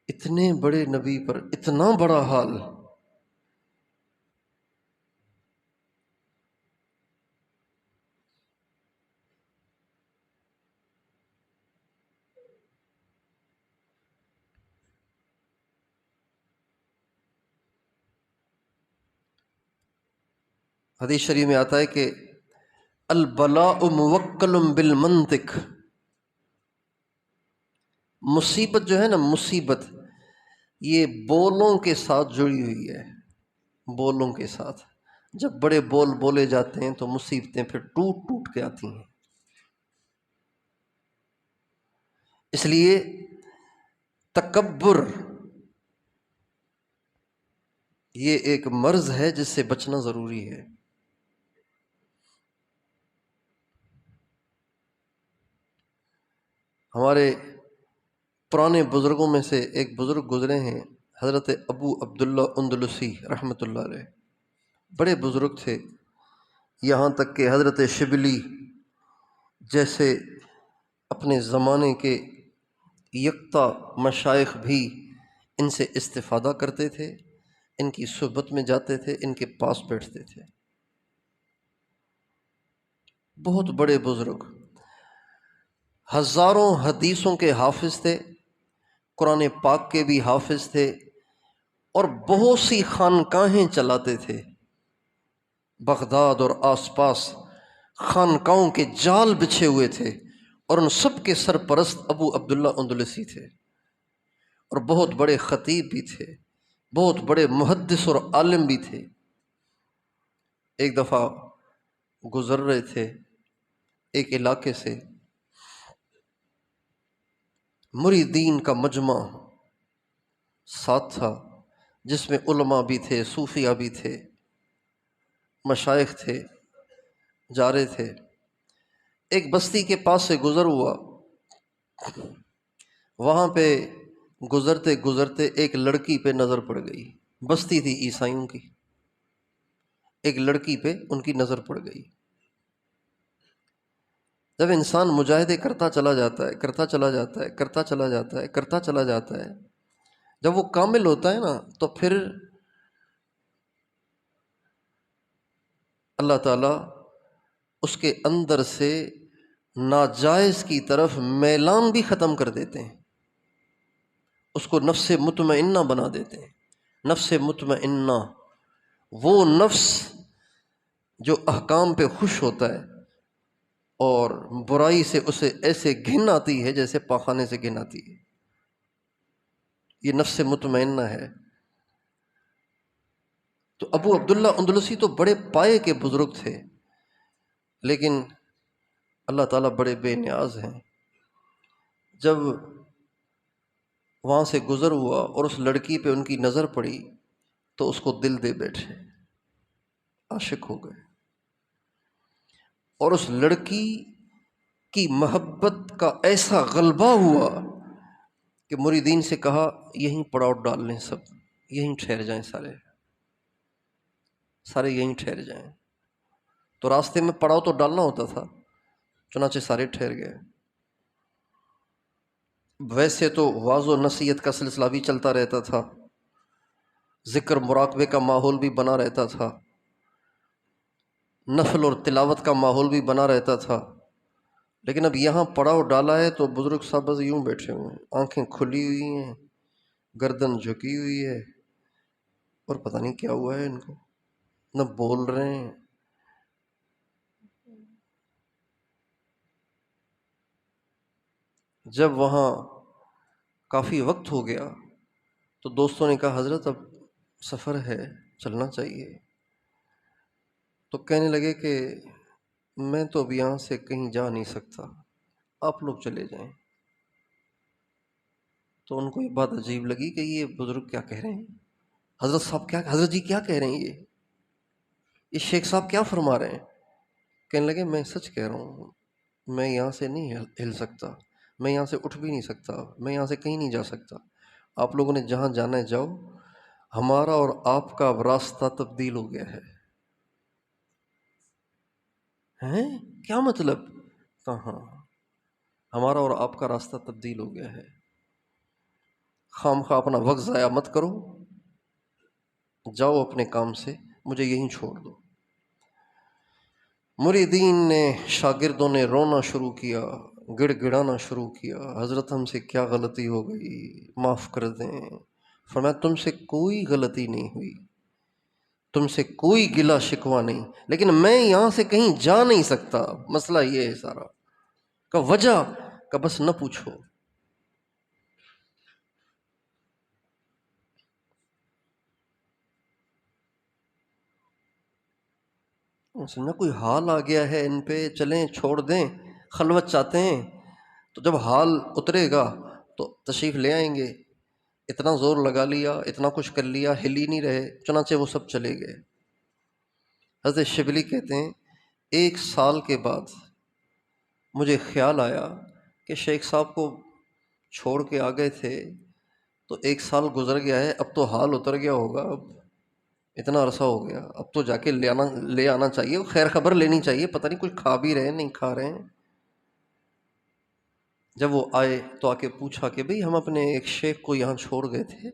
اتنے بڑے نبی پر اتنا بڑا حال۔ حدیث شریف میں آتا ہے کہ البلاء موکل بالمنطق، مصیبت جو ہے نا، مصیبت یہ بولوں کے ساتھ جڑی ہوئی ہے، بولوں کے ساتھ۔ جب بڑے بول بولے جاتے ہیں تو مصیبتیں پھر ٹوٹ ٹوٹ کے آتی ہیں۔ اس لیے تکبر یہ ایک مرض ہے جس سے بچنا ضروری ہے۔ ہمارے پرانے بزرگوں میں سے ایک بزرگ گزرے ہیں، حضرت ابو عبداللہ اندلسی رحمۃ اللہ علیہ، بڑے بزرگ تھے، یہاں تک کہ حضرت شبلی جیسے اپنے زمانے کے یکتا مشائخ بھی ان سے استفادہ کرتے تھے، ان کی صحبت میں جاتے تھے، ان کے پاس بیٹھتے تھے۔ بہت بڑے بزرگ، ہزاروں حدیثوں کے حافظ تھے، قرآن پاک کے بھی حافظ تھے، اور بہت سی خانقاہیں چلاتے تھے۔ بغداد اور آس پاس خانقاہوں کے جال بچھے ہوئے تھے، اور ان سب کے سرپرست ابو عبداللہ اندلسی تھے، اور بہت بڑے خطیب بھی تھے، بہت بڑے محدث اور عالم بھی تھے۔ ایک دفعہ گزر رہے تھے ایک علاقے سے، مریدین کا مجمع ساتھ تھا، جس میں علماء بھی تھے، صوفیاء بھی تھے، مشائخ تھے، جا رہے تھے۔ ایک بستی کے پاس سے گزر ہوا، وہاں پہ گزرتے گزرتے ایک لڑکی پہ نظر پڑ گئی، بستی تھی عیسائیوں کی، ایک لڑکی پہ ان کی نظر پڑ گئی۔ جب انسان مجاہدے کرتا چلا جاتا ہے، کرتا چلا جاتا ہے، کرتا چلا جاتا ہے، کرتا چلا جاتا ہے، جب وہ کامل ہوتا ہے نا تو پھر اللہ تعالیٰ اس کے اندر سے ناجائز کی طرف میلان بھی ختم کر دیتے ہیں، اس کو نفس مطمئنہ بنا دیتے ہیں۔ نفس مطمئنہ وہ نفس جو احکام پہ خوش ہوتا ہے اور برائی سے اسے ایسے گھن آتی ہے جیسے پاخانے سے گھن آتی ہے، یہ نفس مطمئنہ ہے۔ تو ابو عبداللہ اندلسی تو بڑے پائے کے بزرگ تھے، لیکن اللہ تعالیٰ بڑے بے نیاز ہیں۔ جب وہاں سے گزر ہوا اور اس لڑکی پہ ان کی نظر پڑی تو اس کو دل دے بیٹھے، عاشق ہو گئے، اور اس لڑکی کی محبت کا ایسا غلبہ ہوا کہ مریدین سے کہا یہیں پڑاؤ ڈال لیں، سب یہیں ٹھہر جائیں، سارے یہیں ٹھہر جائیں۔ تو راستے میں پڑاؤ تو ڈالنا ہوتا تھا، چنانچہ سارے ٹھہر گئے۔ ویسے تو واعظ و نصیحت کا سلسلہ بھی چلتا رہتا تھا، ذکر مراقبے کا ماحول بھی بنا رہتا تھا، نفل اور تلاوت کا ماحول بھی بنا رہتا تھا، لیکن اب یہاں پڑاؤ ڈالا ہے تو بزرگ صاحب بس یوں بیٹھے ہوئے ہیں، آنکھیں کھلی ہوئی ہیں، گردن جھکی ہوئی ہے، اور پتہ نہیں کیا ہوا ہے ان کو، نہ بول رہے ہیں۔ جب وہاں کافی وقت ہو گیا تو دوستوں نے کہا حضرت اب سفر ہے، چلنا چاہیے۔ تو کہنے لگے کہ میں تو اب یہاں سے کہیں جا نہیں سکتا، آپ لوگ چلے جائیں۔ تو ان کو یہ بات عجیب لگی کہ یہ بزرگ کیا کہہ رہے ہیں، حضرت صاحب کیا، حضرت جی کیا کہہ رہے ہیں، یہ شیخ صاحب کیا فرما رہے ہیں۔ کہنے لگے میں سچ کہہ رہا ہوں، میں یہاں سے نہیں ہل سکتا، میں یہاں سے اٹھ بھی نہیں سکتا، میں یہاں سے کہیں نہیں جا سکتا، آپ لوگوں نے جہاں جانا ہے جاؤ، ہمارا اور آپ کا اب راستہ تبدیل ہو گیا ہے۔ ہیں کیا مطلب؟ کہاں ہمارا اور آپ کا راستہ تبدیل ہو گیا ہے، خام خواہ اپنا وقت ضائع مت کرو، جاؤ اپنے کام سے، مجھے یہیں چھوڑ دو۔ مریدین نے، شاگردوں نے رونا شروع کیا، گڑ گڑانا شروع کیا، حضرت ہم سے کیا غلطی ہو گئی، معاف کر دیں۔ فرمایا تم سے کوئی غلطی نہیں ہوئی، تم سے کوئی گلہ شکوہ نہیں، لیکن میں یہاں سے کہیں جا نہیں سکتا، مسئلہ یہ ہے سارا۔ کہ وجہ کہ بس نہ پوچھو۔ سمجھا کوئی حال آ گیا ہے ان پہ، چلیں چھوڑ دیں، خلوت چاہتے ہیں تو جب حال اترے گا تو تشریف لے آئیں گے۔ اتنا زور لگا لیا، اتنا کچھ کر لیا، ہل ہی نہیں رہے، چنانچہ وہ سب چلے گئے۔ حضرت شبلی کہتے ہیں 1 سال کے بعد مجھے خیال آیا کہ شیخ صاحب کو چھوڑ کے آ گئے تھے تو 1 سال گزر گیا ہے، اب تو حال اتر گیا ہوگا، اب اتنا عرصہ ہو گیا، اب تو جا کے لے آنا چاہیے، خیر خبر لینی چاہیے، پتہ نہیں کچھ کھا بھی رہے ہیں نہیں کھا رہے ہیں۔ جب وہ آئے تو آ کے پوچھا کہ بھئی ہم اپنے ایک شیخ کو یہاں چھوڑ گئے تھے،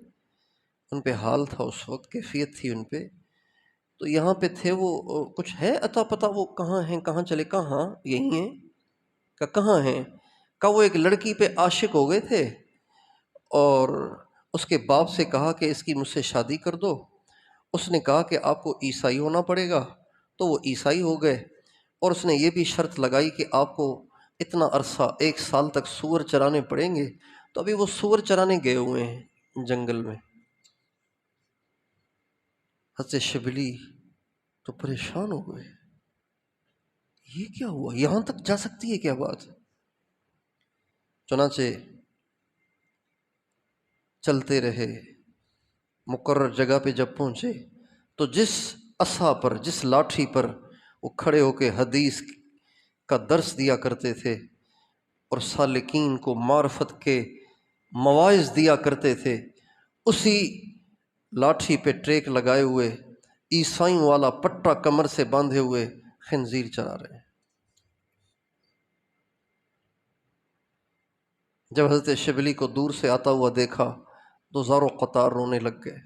ان پہ حال تھا اس وقت، کیفیت تھی ان پہ، تو یہاں پہ تھے وہ، کچھ ہے عطا پتہ وہ کہاں ہیں، کہاں چلے؟ کہاں یہی ہیں؟ کہ کہاں ہیں؟ کہ وہ ایک لڑکی پہ عاشق ہو گئے تھے اور اس کے باپ سے کہا کہ اس کی مجھ سے شادی کر دو، اس نے کہا کہ آپ کو عیسائی ہونا پڑے گا، تو وہ عیسائی ہو گئے، اور اس نے یہ بھی شرط لگائی کہ آپ کو اتنا عرصہ 1 سال تک سور چرانے پڑیں گے، تو ابھی وہ سور چرانے گئے ہوئے ہیں جنگل میں۔ حضرت شبلی تو پریشان ہو گئے، یہ کیا ہوا، یہاں تک جا سکتی ہے کیا بات؟ چنانچہ چلتے رہے، مقرر جگہ پہ جب پہنچے تو جس عصا پر، جس لاٹھی پر وہ کھڑے ہو کے حدیث کا درس دیا کرتے تھے اور سالکین کو معرفت کے مواعظ دیا کرتے تھے، اسی لاٹھی پہ ٹریک لگائے ہوئے عیسائیوں والا پٹا کمر سے باندھے ہوئے خنزیر چرا رہے ہیں۔ جب حضرت شبلی کو دور سے آتا ہوا دیکھا تو زار و قطار رونے لگ گئے۔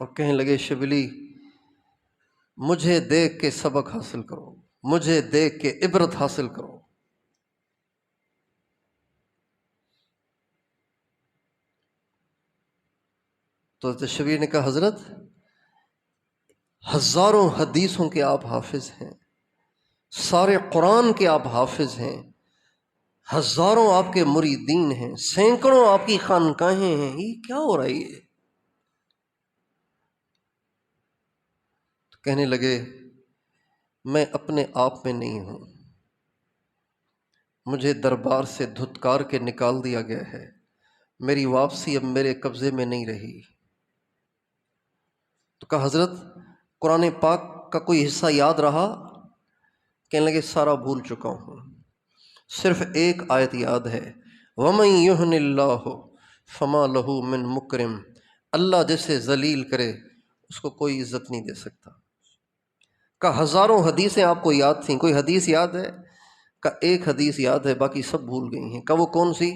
اور کہنے لگے شبلی مجھے دیکھ کے سبق حاصل کرو، مجھے دیکھ کے عبرت حاصل کرو۔ تو حضرت شبلی نے کہا حضرت ہزاروں حدیثوں کے آپ حافظ ہیں، سارے قرآن کے آپ حافظ ہیں، ہزاروں آپ کے مریدین ہیں، سینکڑوں آپ کی خانقاہیں ہیں، یہ کیا ہو رہا ہے یہ؟ تو کہنے لگے میں اپنے آپ میں نہیں ہوں، مجھے دربار سے دھتکار کے نکال دیا گیا ہے، میری واپسی اب میرے قبضے میں نہیں رہی۔ تو کہا حضرت قرآن پاک کا کوئی حصہ یاد رہا؟ کہنے لگے سارا بھول چکا ہوں، صرف ایک آیت یاد ہے، وَمَن يُهْنِ اللَّهُ فَمَا لَهُ مِن مُكْرِمٍ، اللہ جسے ذلیل کرے اس کو کوئی عزت نہیں دے سکتا۔ کہ ہزاروں حدیثیں آپ کو یاد تھیں، کوئی حدیث یاد ہے؟ کہ ایک حدیث یاد ہے، باقی سب بھول گئی ہیں۔ کہ وہ کون سی؟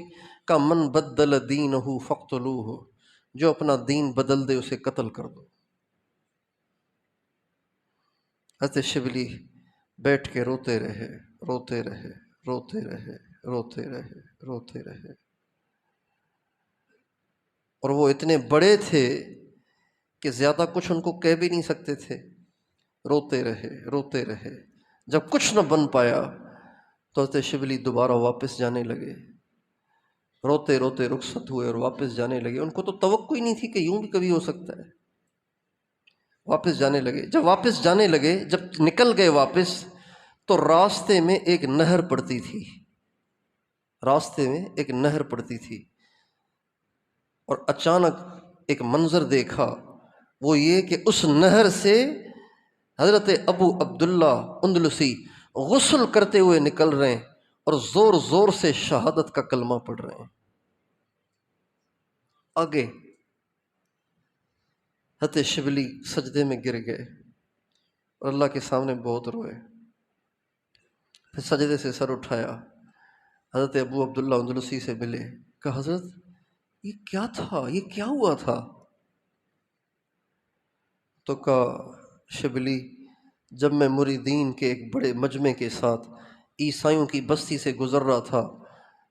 کہ من بدل دینہ فاقتلوہ، جو اپنا دین بدل دے اسے قتل کر دو۔ حضرت شبلی بیٹھ کے روتے رہے، روتے رہے، روتے رہے، روتے رہے، روتے رہے۔ اور وہ اتنے بڑے تھے کہ زیادہ کچھ ان کو کہہ بھی نہیں سکتے تھے، روتے رہے، روتے رہے۔ جب کچھ نہ بن پایا تو حضرت شبلی دوبارہ واپس جانے لگے، روتے روتے رخصت ہوئے اور واپس جانے لگے۔ ان کو تو توقع ہی نہیں تھی کہ یوں بھی کبھی ہو سکتا ہے۔ واپس جانے لگے، جب واپس جانے لگے، جب نکل گئے واپس، تو راستے میں ایک نہر پڑتی تھی، راستے میں ایک نہر پڑتی تھی، اور اچانک ایک منظر دیکھا، وہ یہ کہ اس نہر سے حضرت ابو عبداللہ اندلسی غسل کرتے ہوئے نکل رہے ہیں اور زور زور سے شہادت کا کلمہ پڑھ رہے ہیں۔ آگے حضرت شبلی سجدے میں گر گئے اور اللہ کے سامنے بہت روئے۔ پھر سجدے سے سر اٹھایا، حضرت ابو عبداللہ اندلسی سے ملے، کہا حضرت یہ کیا تھا، یہ کیا ہوا تھا؟ تو کہا شبلی جب میں مریدین کے ایک بڑے مجمع کے ساتھ عیسائیوں کی بستی سے گزر رہا تھا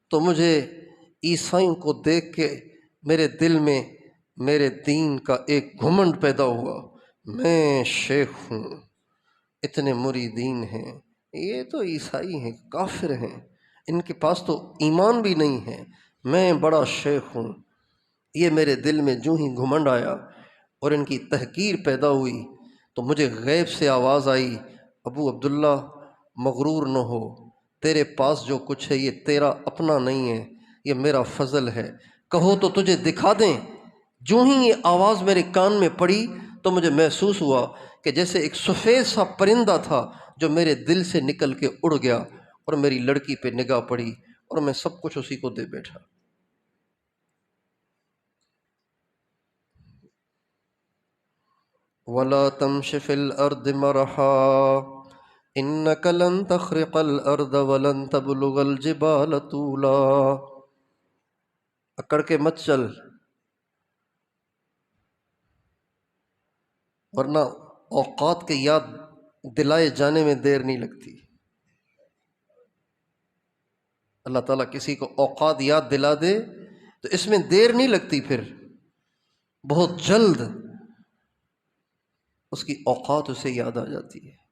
تو مجھے عیسائیوں کو دیکھ کے میرے دل میں میرے دین کا ایک گھمنڈ پیدا ہوا، میں شیخ ہوں، اتنے مریدین ہیں، یہ تو عیسائی ہیں، کافر ہیں، ان کے پاس تو ایمان بھی نہیں ہے، میں بڑا شیخ ہوں۔ یہ میرے دل میں جو ہی گھمنڈ آیا اور ان کی تحقیر پیدا ہوئی تو مجھے غیب سے آواز آئی، ابو عبداللہ مغرور نہ ہو، تیرے پاس جو کچھ ہے یہ تیرا اپنا نہیں ہے، یہ میرا فضل ہے، کہو تو تجھے دکھا دیں۔ جو ہی یہ آواز میرے کان میں پڑی تو مجھے محسوس ہوا کہ جیسے ایک سفید سا پرندہ تھا جو میرے دل سے نکل کے اڑ گیا، اور میری لڑکی پہ نگاہ پڑی اور میں سب کچھ اسی کو دے بیٹھا۔ وَلَا تَمْشِ فِي الْأَرْضِ مَرَحًا إِنَّكَ لَن تَخْرِقَ الْأَرْضَ وَلَن تَبْلُغَ الْجِبَالَ طُولًا، اکڑ کے مت چل، ورنہ اوقات کے یاد دلائے جانے میں دیر نہیں لگتی۔ اللہ تعالیٰ کسی کو اوقات یاد دلا دے تو اس میں دیر نہیں لگتی، پھر بہت جلد اس کی اوقات اسے یاد آ جاتی ہے۔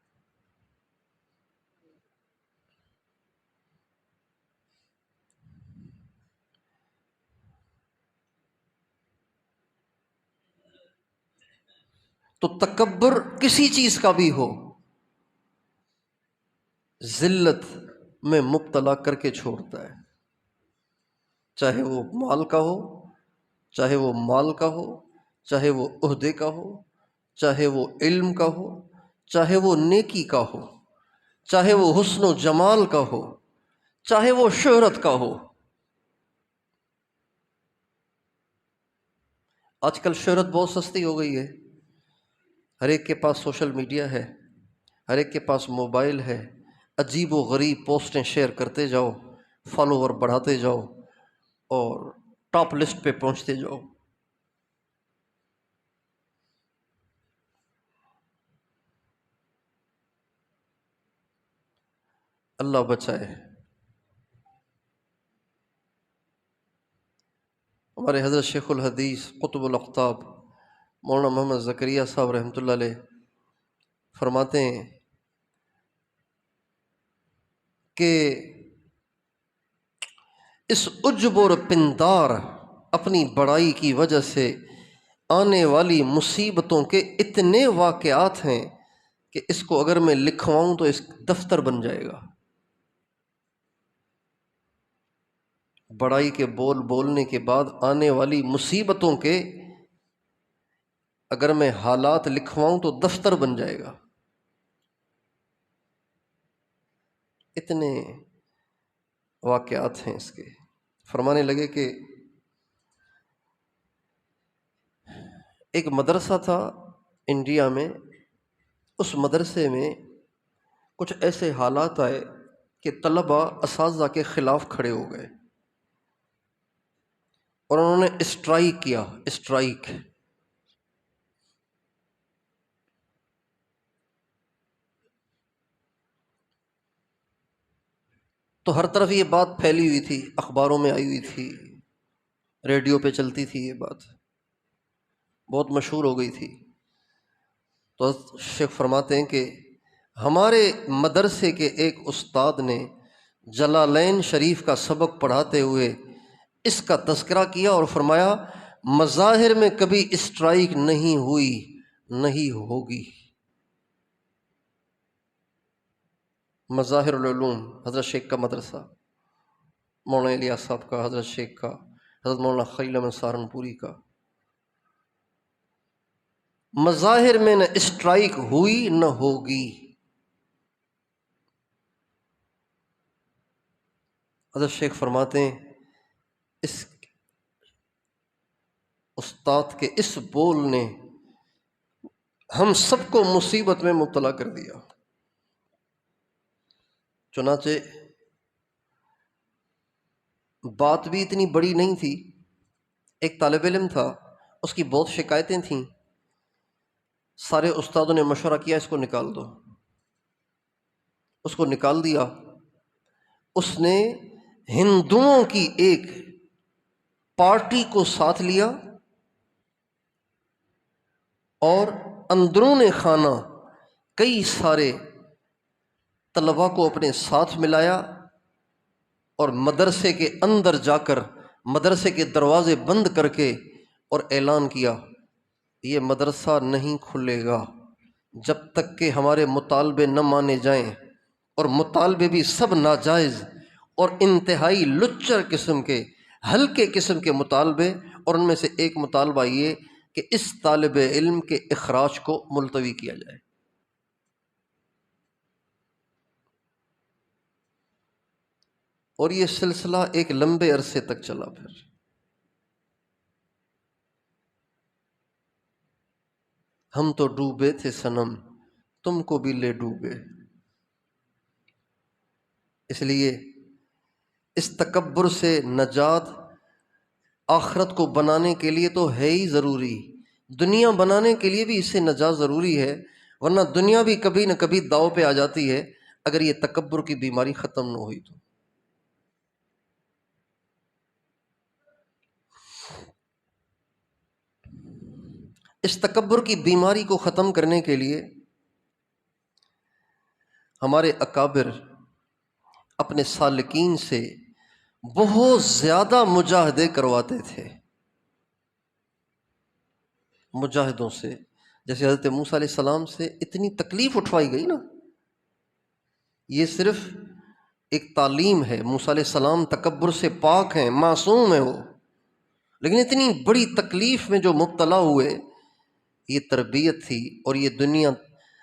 تو تکبر کسی چیز کا بھی ہو، ذلت میں مبتلا کر کے چھوڑتا ہے، چاہے وہ مال کا ہو، چاہے وہ مال کا ہو، چاہے وہ عہدے کا ہو، چاہے وہ علم کا ہو، چاہے وہ نیکی کا ہو، چاہے وہ حسن و جمال کا ہو، چاہے وہ شہرت کا ہو۔ آج کل شہرت بہت سستی ہو گئی ہے، ہر ایک کے پاس سوشل میڈیا ہے، ہر ایک کے پاس موبائل ہے، عجیب و غریب پوسٹیں شیئر کرتے جاؤ، فالوور بڑھاتے جاؤ اور ٹاپ لسٹ پہ پہنچتے جاؤ۔ اللہ بچائے۔ ہمارے حضرت شیخ الحدیث قطب الاقطاب مولانا محمد زکریا صاحب رحمۃ اللہ علیہ فرماتے ہیں کہ اس عجب اور پندار اپنی بڑائی کی وجہ سے آنے والی مصیبتوں کے اتنے واقعات ہیں کہ اس کو اگر میں لکھواؤں تو اس دفتر بن جائے گا۔ بڑائی کے بول بولنے کے بعد آنے والی مصیبتوں کے اگر میں حالات لکھواؤں تو دفتر بن جائے گا۔ اتنے واقعات ہیں اس کے۔ فرمانے لگے کہ ایک مدرسہ تھا انڈیا میں، اس مدرسے میں کچھ ایسے حالات آئے کہ طلباء اساتذہ کے خلاف کھڑے ہو گئے اور انہوں نے اسٹرائک کیا۔ اسٹرائک تو ہر طرف یہ بات پھیلی ہوئی تھی، اخباروں میں آئی ہوئی تھی، ریڈیو پہ چلتی تھی، یہ بات بہت مشہور ہو گئی تھی۔ تو شیخ فرماتے ہیں کہ ہمارے مدرسے کے ایک استاد نے جلالین شریف کا سبق پڑھاتے ہوئے اس کا تذکرہ کیا اور فرمایا مظاہر میں کبھی اسٹرائک نہیں ہوئی، نہیں ہوگی۔ مظاہر العلوم حضرت شیخ کا مدرسہ، مولانا الیاس صاحب کا، حضرت شیخ کا، حضرت مولانا خلیل احمد سہارنپوری کا، مظاہر میں نہ اسٹرائک ہوئی نہ ہوگی۔ حضرت شیخ فرماتے ہیں اس استاد کے اس بول نے ہم سب کو مصیبت میں مبتلا کر دیا۔ چنانچہ بات بھی اتنی بڑی نہیں تھی، ایک طالب علم تھا، اس کی بہت شکایتیں تھیں، سارے استادوں نے مشورہ کیا اس کو نکال دو، اس کو نکال دیا۔ اس نے ہندوؤں کی ایک پارٹی کو ساتھ لیا اور اندرون خانہ کئی سارے طلباء کو اپنے ساتھ ملایا اور مدرسے کے اندر جا کر مدرسے کے دروازے بند کر کے اور اعلان کیا یہ مدرسہ نہیں کھلے گا جب تک کہ ہمارے مطالبے نہ مانے جائیں، اور مطالبے بھی سب ناجائز اور انتہائی لچر قسم کے، ہلکے قسم کے مطالبے، اور ان میں سے ایک مطالبہ یہ کہ اس طالب علم کے اخراج کو ملتوی کیا جائے۔ اور یہ سلسلہ ایک لمبے عرصے تک چلا۔ پھر ہم تو ڈوبے تھے صنم، تم کو بھی لے ڈوبے۔ اس لیے اس تکبر سے نجات آخرت کو بنانے کے لیے تو ہے ہی ضروری، دنیا بنانے کے لیے بھی اس سے نجات ضروری ہے، ورنہ دنیا بھی کبھی نہ کبھی داؤ پہ آ جاتی ہے اگر یہ تکبر کی بیماری ختم نہ ہوئی تو۔ اس تکبر کی بیماری کو ختم کرنے کے لیے ہمارے اکابر اپنے سالکین سے بہت زیادہ مجاہدے کرواتے تھے، مجاہدوں سے۔ جیسے حضرت موسیٰ علیہ السلام سے اتنی تکلیف اٹھوائی گئی نا، یہ صرف ایک تعلیم ہے، موسیٰ علیہ السلام تکبر سے پاک ہیں، معصوم ہیں وہ، لیکن اتنی بڑی تکلیف میں جو مبتلا ہوئے، یہ تربیت تھی، اور یہ دنیا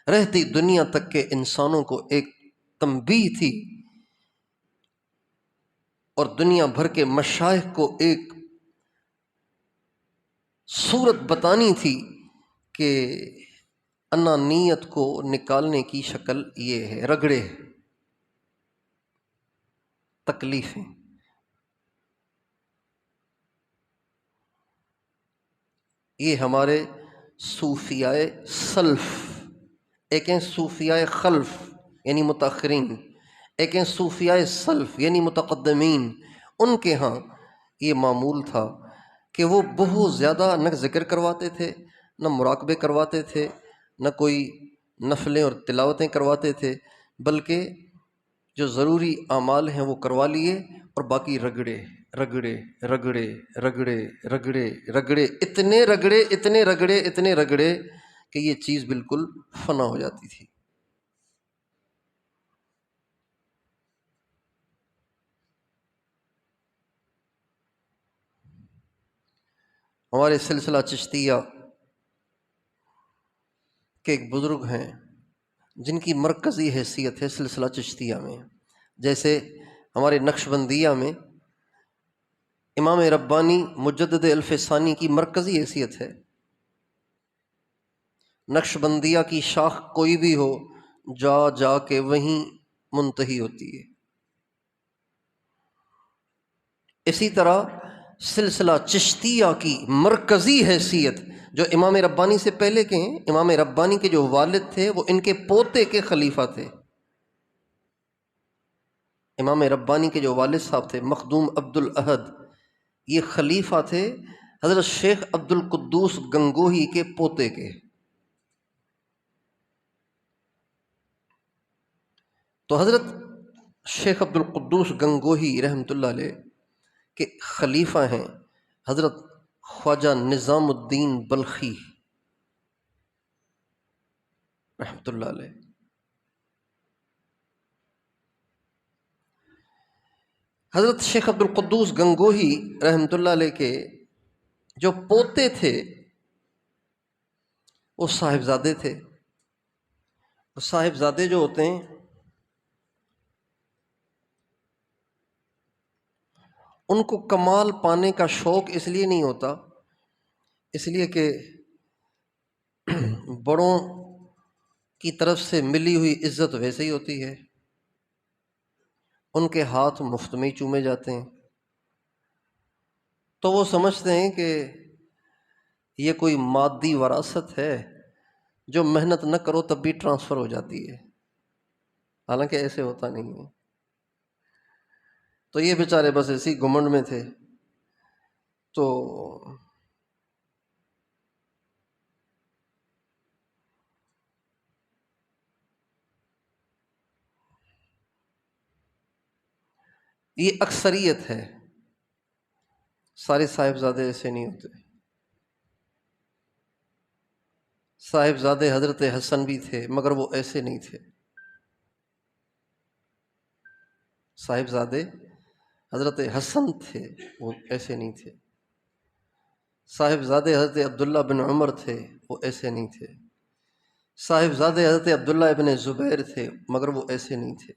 رہتی دنیا تک کے انسانوں کو ایک تنبیہ تھی، اور دنیا بھر کے مشائخ کو ایک صورت بتانی تھی کہ انانیت کو نکالنے کی شکل یہ ہے، رگڑے، تکلیفیں۔ یہ ہمارے صوفیاء سلف، ایک ہیں صوفیاء خلف یعنی متاخرین، ایک ہیں صوفیاء سلف یعنی متقدمین، ان کے ہاں یہ معمول تھا کہ وہ بہت زیادہ نہ ذکر کرواتے تھے، نہ مراقبے کرواتے تھے، نہ کوئی نفلیں اور تلاوتیں کرواتے تھے، بلکہ جو ضروری اعمال ہیں وہ کروا لیے، اور باقی رگڑے رگڑے رگڑے رگڑے رگڑے رگڑے، اتنے رگڑے اتنے رگڑے اتنے رگڑے کہ یہ چیز بالکل فنا ہو جاتی تھی۔ ہمارے سلسلہ چشتیہ کے ایک بزرگ ہیں جن کی مرکزی حیثیت ہے سلسلہ چشتیہ میں، جیسے ہمارے نقشبندیہ میں امام ربانی مجدد الف ثانی کی مرکزی حیثیت ہے۔ نقشبندیہ کی شاخ کوئی بھی ہو، جا جا کے وہیں منتہی ہوتی ہے۔ اسی طرح سلسلہ چشتیہ کی مرکزی حیثیت جو امام ربانی سے پہلے کے ہیں، امام ربانی کے جو والد تھے وہ ان کے پوتے کے خلیفہ تھے۔ امام ربانی کے جو والد صاحب تھے مخدوم عبد الاحد، یہ خلیفہ تھے حضرت شیخ عبد القدوس گنگوہی کے پوتے کے۔ تو حضرت شیخ عبد القدوس گنگوہی رحمۃ اللہ علیہ کے خلیفہ ہیں حضرت خواجہ نظام الدین بلخی رحمۃ اللہ علیہ۔ حضرت شیخ عبد القدوس گنگوہی رحمۃ اللہ علیہ کے جو پوتے تھے وہ صاحبزادے تھے۔ صاحبزادے جو ہوتے ہیں ان کو کمال پانے کا شوق اس لیے نہیں ہوتا، اس لیے کہ بڑوں کی طرف سے ملی ہوئی عزت ویسے ہی ہوتی ہے، ان کے ہاتھ مفت میں ہی چومے جاتے ہیں، تو وہ سمجھتے ہیں کہ یہ کوئی مادی وراثت ہے جو محنت نہ کرو تب بھی ٹرانسفر ہو جاتی ہے، حالانکہ ایسے ہوتا نہیں ہے۔ تو یہ بیچارے بس اسی گھمنڈ میں تھے، تو یہ اکثریت ہے، سارے صاحبزادے ایسے نہیں ہوتے۔ صاحبزادے حضرت حسن بھی تھے مگر وہ ایسے نہیں تھے، صاحبزادے حضرت حسن تھے وہ ایسے نہیں تھے، صاحبزادے حضرت عبداللہ بن عمر تھے وہ ایسے نہیں تھے، صاحبزادے حضرت عبداللہ ابن زبیر تھے مگر وہ ایسے نہیں تھے،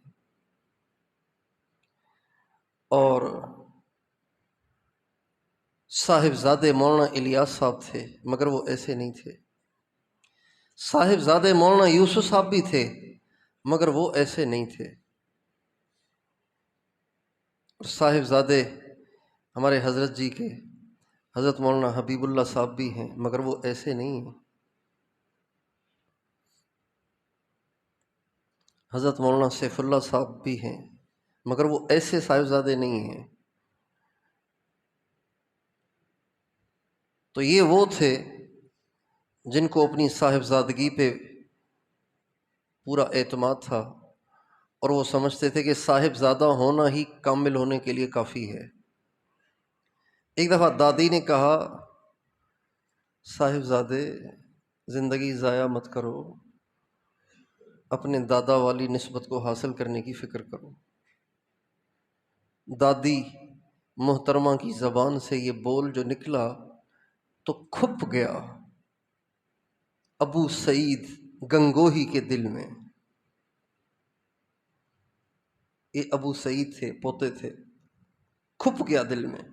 اور صاحبزادے مولانا الیاس صاحب تھے مگر وہ ایسے نہیں تھے، صاحبزادے مولانا یوسف صاحب بھی تھے مگر وہ ایسے نہیں تھے، اور صاحبزادے ہمارے حضرت جی کے حضرت مولانا حبیب اللہ صاحب بھی ہیں مگر وہ ایسے نہیں ہیں، حضرت مولانا سیف اللہ صاحب بھی ہیں مگر وہ ایسے صاحبزادے نہیں ہیں۔ تو یہ وہ تھے جن کو اپنی صاحبزادگی پہ پورا اعتماد تھا، اور وہ سمجھتے تھے کہ صاحبزادہ ہونا ہی کامل ہونے کے لیے کافی ہے۔ ایک دفعہ دادی نے کہا، صاحبزادے زندگی ضائع مت کرو، اپنے دادا والی نسبت کو حاصل کرنے کی فکر کرو۔ دادی محترمہ کی زبان سے یہ بول جو نکلا تو کھپ گیا ابو سعید گنگوہی کے دل میں۔ یہ ابو سعید تھے، پوتے تھے، کھپ گیا دل میں۔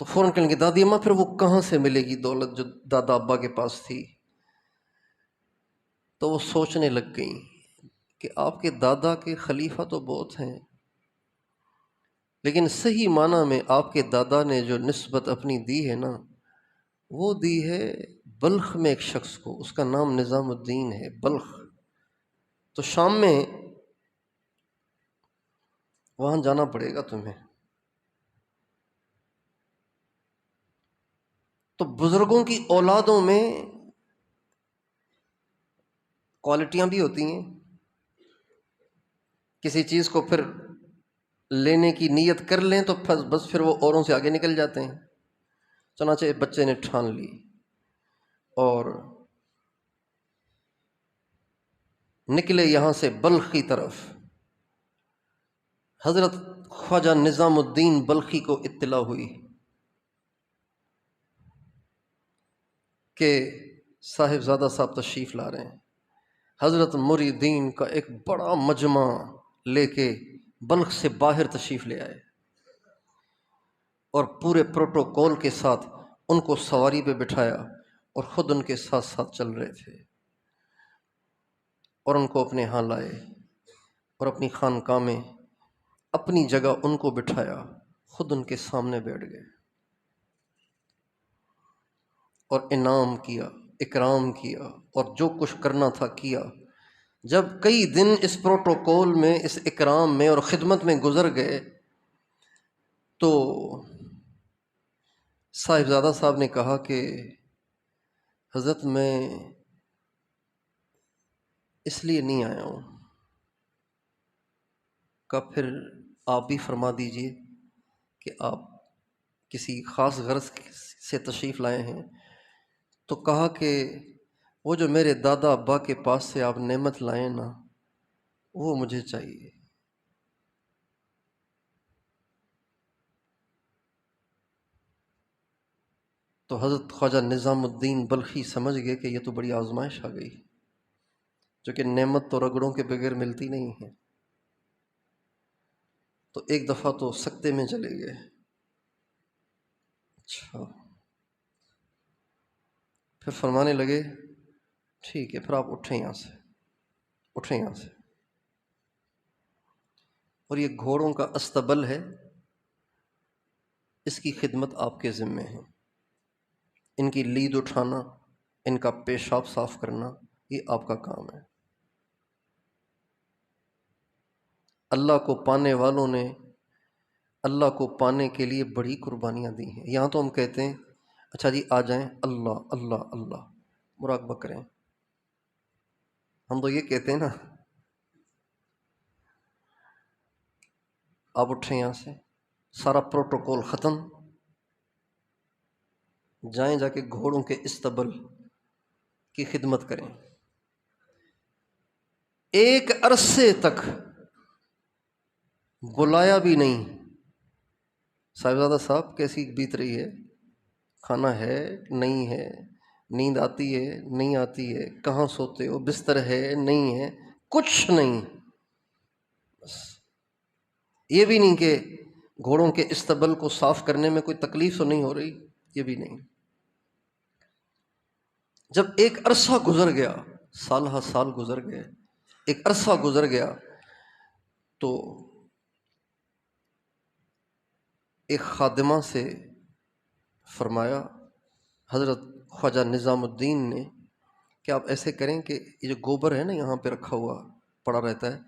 تو فوراً کہنے لگی دادی اماں پھر وہ کہاں سے ملے گی دولت جو دادا ابا کے پاس تھی؟ تو وہ سوچنے لگ گئیں کہ آپ کے دادا کے خلیفہ تو بہت ہیں، لیکن صحیح معنی میں آپ کے دادا نے جو نسبت اپنی دی ہے نا، وہ دی ہے بلخ میں ایک شخص کو، اس کا نام نظام الدین ہے، بلخ۔ تو شام میں وہاں جانا پڑے گا تمہیں۔ تو بزرگوں کی اولادوں میں کوالٹیاں بھی ہوتی ہیں، کسی چیز کو پھر لینے کی نیت کر لیں تو بس پھر وہ اوروں سے آگے نکل جاتے ہیں۔ چنانچہ بچے نے ٹھان لی اور نکلے یہاں سے بلخ کی طرف۔ حضرت خواجہ نظام الدین بلخی کو اطلاع ہوئی کہ صاحبزادہ صاحب تشریف لا رہے ہیں۔ حضرت مریدین کا ایک بڑا مجمع لے کے بلخ سے باہر تشریف لے آئے اور پورے پروٹوکول کے ساتھ ان کو سواری پہ بٹھایا اور خود ان کے ساتھ ساتھ چل رہے تھے، اور ان کو اپنے ہاں لائے اور اپنی خانقاہ میں اپنی جگہ ان کو بٹھایا، خود ان کے سامنے بیٹھ گئے اور انعام کیا، اکرام کیا، اور جو کچھ کرنا تھا کیا۔ جب کئی دن اس پروٹوکول میں، اس اکرام میں اور خدمت میں گزر گئے تو صاحبزادہ صاحب نے کہا کہ حضرت میں اس لیے نہیں آیا ہوں۔ کہا پھر آپ بھی فرما دیجئے کہ آپ کسی خاص غرض سے تشریف لائے ہیں۔ تو کہا کہ وہ جو میرے دادا ابا کے پاس سے آپ نعمت لائے نا، وہ مجھے چاہیے۔ تو حضرت خواجہ نظام الدین بلخی سمجھ گئے کہ یہ تو بڑی آزمائش آ گئی، جو کہ نعمت تو رگڑوں کے بغیر ملتی نہیں ہے۔ تو ایک دفعہ تو سکتے میں چلے گئے۔ اچھا، پھر فرمانے لگے ٹھیک ہے، پھر آپ اٹھیں یہاں سے، اٹھیں یہاں سے، اور یہ گھوڑوں کا استبل ہے، اس کی خدمت آپ کے ذمے ہے۔ ان کی لید اٹھانا، ان کا پیشاب صاف کرنا، یہ آپ کا کام ہے۔ اللہ کو پانے والوں نے اللہ کو پانے کے لیے بڑی قربانیاں دی ہیں۔ یہاں تو ہم کہتے ہیں اچھا جی آ جائیں، اللہ اللہ اللہ مراقبہ کریں، ہم تو یہ کہتے ہیں نا۔ آپ اٹھیں یہاں سے، سارا پروٹوکول ختم، جائیں جا کے گھوڑوں کے استبل کی خدمت کریں۔ ایک عرصے تک بلایا بھی نہیں، صاحبزادہ صاحب کیسی بیت رہی ہے، کھانا ہے نہیں ہے، نیند آتی ہے نہیں آتی ہے، کہاں سوتے ہو، بستر ہے نہیں ہے، کچھ نہیں۔ بس یہ بھی نہیں کہ گھوڑوں کے استبل کو صاف کرنے میں کوئی تکلیف تو نہیں ہو رہی، یہ بھی نہیں۔ جب ایک عرصہ گزر گیا، سال ہا سال گزر گئے، ایک عرصہ گزر گیا، تو ایک خادمہ سے فرمایا حضرت خواجہ نظام الدین نے کہ آپ ایسے کریں کہ یہ جو گوبر ہے نا یہاں پہ رکھا ہوا پڑا رہتا ہے،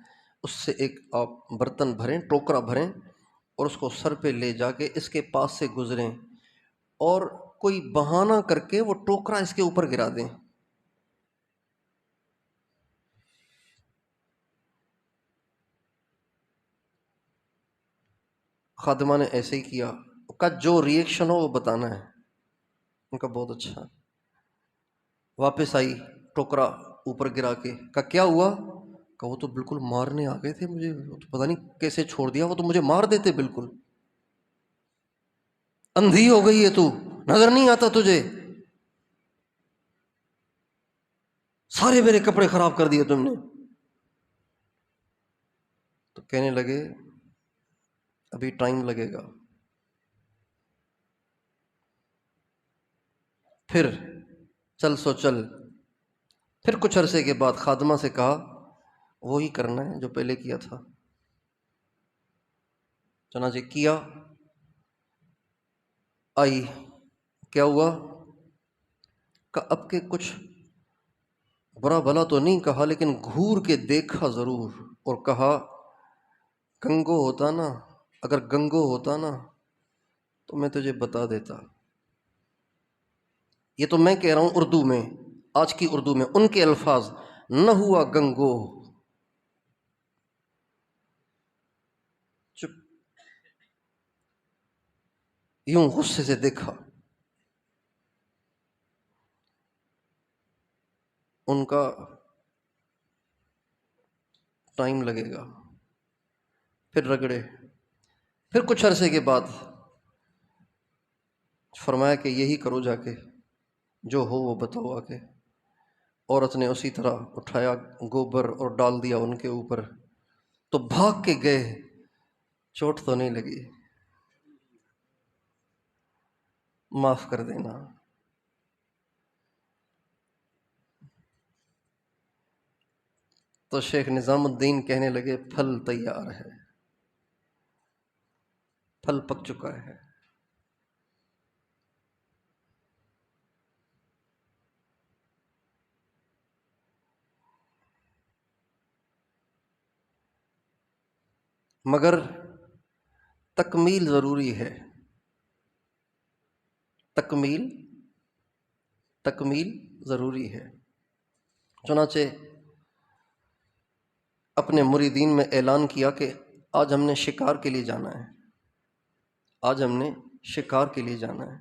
اس سے ایک آپ برتن بھریں، ٹوکرا بھریں، اور اس کو سر پہ لے جا کے اس کے پاس سے گزریں اور کوئی بہانہ کر کے وہ ٹوکرا اس کے اوپر گرا دیں۔ خادمہ نے ایسے ہی کیا، کا جو ریئیکشن ہو وہ بتانا ہے۔ ان کا بہت اچھا۔ واپس آئی ٹوکرا اوپر گرا کے، کہا کیا ہوا؟ کہ وہ تو بالکل مارنے آ گئے تھے مجھے، وہ تو پتہ نہیں کیسے چھوڑ دیا، وہ تو مجھے مار دیتے بالکل۔ اندھی ہو گئی ہے تو، نظر نہیں آتا تجھے؟ سارے میرے کپڑے خراب کر دیے تم نے۔ تو کہنے لگے ابھی ٹائم لگے گا، پھر چل سو چل، پھر کچھ عرصے کے بعد خادمہ سے کہا وہی کرنا ہے جو پہلے کیا تھا۔ چنانچہ کیا، آئی، کیا ہوا کہ اب کے کچھ برا بھلا تو نہیں کہا، لیکن گھور کے دیکھا ضرور اور کہا گنگو ہوتا نا، اگر گنگو ہوتا نا تو میں تجھے بتا دیتا۔ یہ تو میں کہہ رہا ہوں اردو میں، آج کی اردو میں، ان کے الفاظ، نہ ہوا گنگو، چپ، یوں غصے سے دیکھا۔ ان کا ٹائم لگے گا، پھر رگڑے، پھر کچھ عرصے کے بعد فرمایا کہ یہی کرو جا کے، جو ہو وہ بتاؤ آ کے۔ عورت نے اسی طرح اٹھایا گوبر اور ڈال دیا ان کے اوپر، تو بھاگ کے گئے، چوٹ تو نہیں لگی، معاف کر دینا۔ تو شیخ نظام الدین کہنے لگے پھل تیار ہے، پھل پک چکا ہے۔ مگر تکمیل ضروری ہے، تکمیل ضروری ہے۔ چنانچہ اپنے مریدین میں اعلان کیا کہ آج ہم نے شکار کے لیے جانا ہے، آج ہم نے شکار کے لیے جانا ہے۔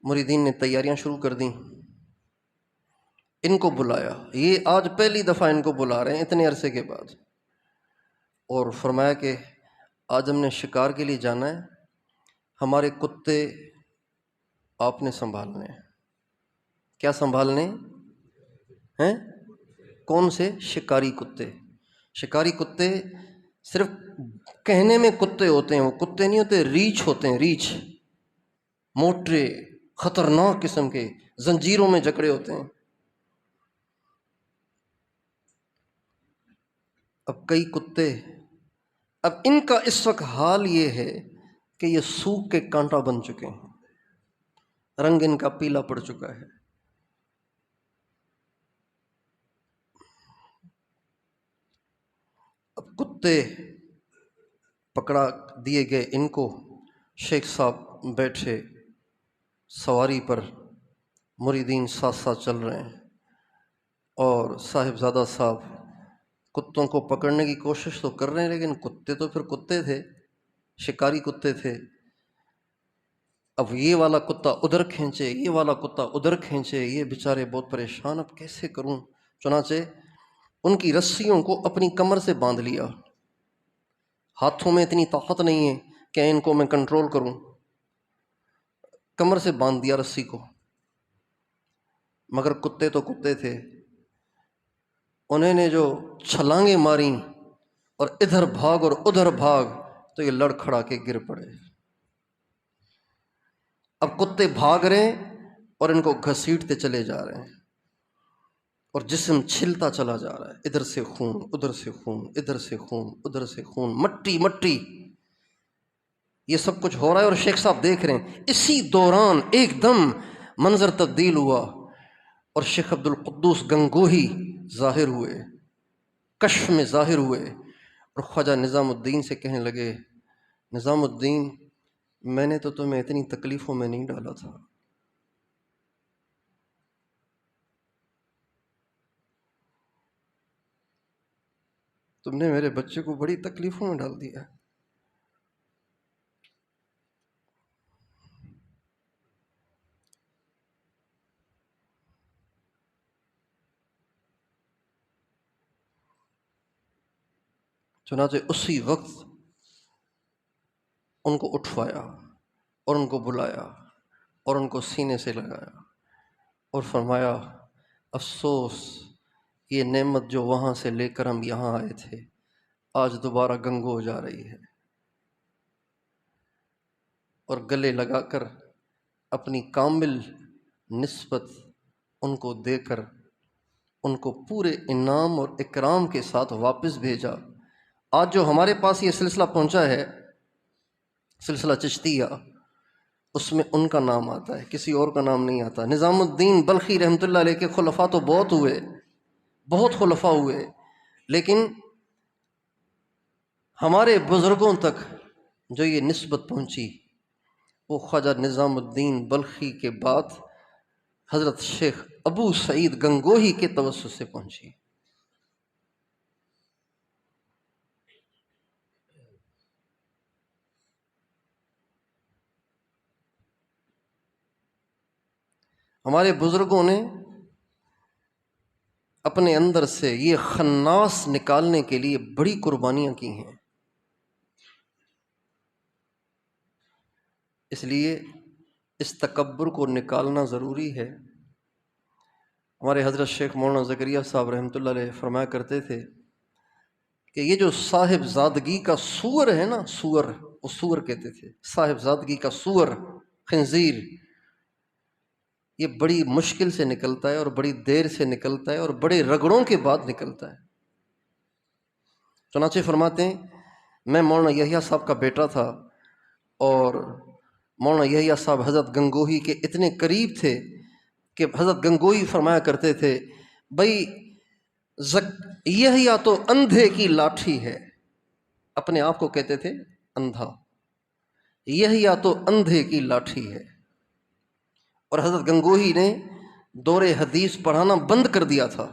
مریدین نے تیاریاں شروع کر دیں، ان کو بلایا، یہ آج پہلی دفعہ ان کو بلا رہے ہیں اتنے عرصے کے بعد، اور فرمایا کہ آج ہم نے شکار کے لیے جانا ہے، ہمارے کتے آپ نے سنبھالنے ہیں۔ کیا سنبھالنے ہیں؟ کون سے؟ شکاری کتے۔ شکاری کتے صرف کہنے میں کتے ہوتے ہیں، وہ کتے نہیں ہوتے، ریچھ ہوتے ہیں، ریچھ، موٹے خطرناک قسم کے، زنجیروں میں جکڑے ہوتے ہیں۔ اب کئی کتے، اب ان کا اس وقت حال یہ ہے کہ یہ سوکھ کے کانٹا بن چکے ہیں، رنگ ان کا پیلا پڑ چکا ہے۔ اب کتے پکڑا دیے گئے ان کو، شیخ صاحب بیٹھے سواری پر، مریدین ساتھ ساتھ چل رہے ہیں، اور صاحبزادہ صاحب کتوں کو پکڑنے کی کوشش تو کر رہے ہیں، لیکن کتے تو پھر کتے تھے، شکاری کتے تھے۔ اب یہ والا کتا ادھر کھینچے، یہ والا کتا ادھر کھینچے، یہ بیچارے بہت پریشان، اب کیسے کروں؟ چنانچہ ان کی رسیوں کو اپنی کمر سے باندھ لیا، ہاتھوں میں اتنی طاقت نہیں ہے کہ ان کو میں کنٹرول کروں، کمر سے باندھ دیا رسی کو۔ مگر کتے تو کتے تھے، انہیں نے جو چھلانگیں ماریں اور ادھر بھاگ اور ادھر بھاگ، تو یہ لڑ کھڑا کے گر پڑے۔ اب کتے بھاگ رہے ہیں اور ان کو گھسیٹتے چلے جا رہے ہیں، اور جسم چھلتا چلا جا رہا ہے، ادھر سے خون، ادھر سے خون، ادھر سے خون، ادھر سے خون، مٹی مٹی، یہ سب کچھ ہو رہا ہے اور شیخ صاحب دیکھ رہے ہیں۔ اسی دوران ایک دم منظر تبدیل ہوا اور شیخ عبد القدوس گنگوہی ظاہر ہوئے، کشف میں ظاہر ہوئے، اور خواجہ نظام الدین سے کہنے لگے نظام الدین، میں نے تو تمہیں اتنی تکلیفوں میں نہیں ڈالا تھا، تم نے میرے بچے کو بڑی تکلیفوں میں ڈال دیا۔ چنانچہ اسی وقت ان کو اٹھوایا اور ان کو بلایا اور ان کو سینے سے لگایا اور فرمایا افسوس، یہ نعمت جو وہاں سے لے کر ہم یہاں آئے تھے آج دوبارہ گنگو ہو جا رہی ہے، اور گلے لگا کر اپنی کامل نسبت ان کو دے کر ان کو پورے انعام اور اکرام کے ساتھ واپس بھیجا۔ آج جو ہمارے پاس یہ سلسلہ پہنچا ہے، سلسلہ چشتیہ، اس میں ان کا نام آتا ہے، کسی اور کا نام نہیں آتا۔ نظام الدین بلخی رحمۃ اللہ علیہ کے خلفاء تو بہت ہوئے، بہت خلفاء ہوئے، لیکن ہمارے بزرگوں تک جو یہ نسبت پہنچی وہ خواجہ نظام الدین بلخی کے بعد حضرت شیخ ابو سعید گنگوہی کے توسط سے پہنچی۔ ہمارے بزرگوں نے اپنے اندر سے یہ خناس نکالنے کے لیے بڑی قربانیاں کی ہیں۔ اس لیے اس تکبر کو نکالنا ضروری ہے۔ ہمارے حضرت شیخ مولانا زکریا صاحب رحمۃ اللہ علیہ فرمایا کرتے تھے کہ یہ جو صاحب زادگی کا سور ہے نا، سور، وہ سور کہتے تھے، صاحب زادگی کا سور، خنزیر، یہ بڑی مشکل سے نکلتا ہے اور بڑی دیر سے نکلتا ہے اور بڑے رگڑوں کے بعد نکلتا ہے۔ چنانچہ فرماتے ہیں میں مولانا یحییٰ صاحب کا بیٹا تھا، اور مولانا یحییٰ صاحب حضرت گنگوہی کے اتنے قریب تھے کہ حضرت گنگوہی فرمایا کرتے تھے بھائی یحییٰ تو اندھے کی لاٹھی ہے، اپنے آپ کو کہتے تھے اندھا، یحییٰ تو اندھے کی لاٹھی ہے۔ اور حضرت گنگوہی نے دور حدیث پڑھانا بند کر دیا تھا،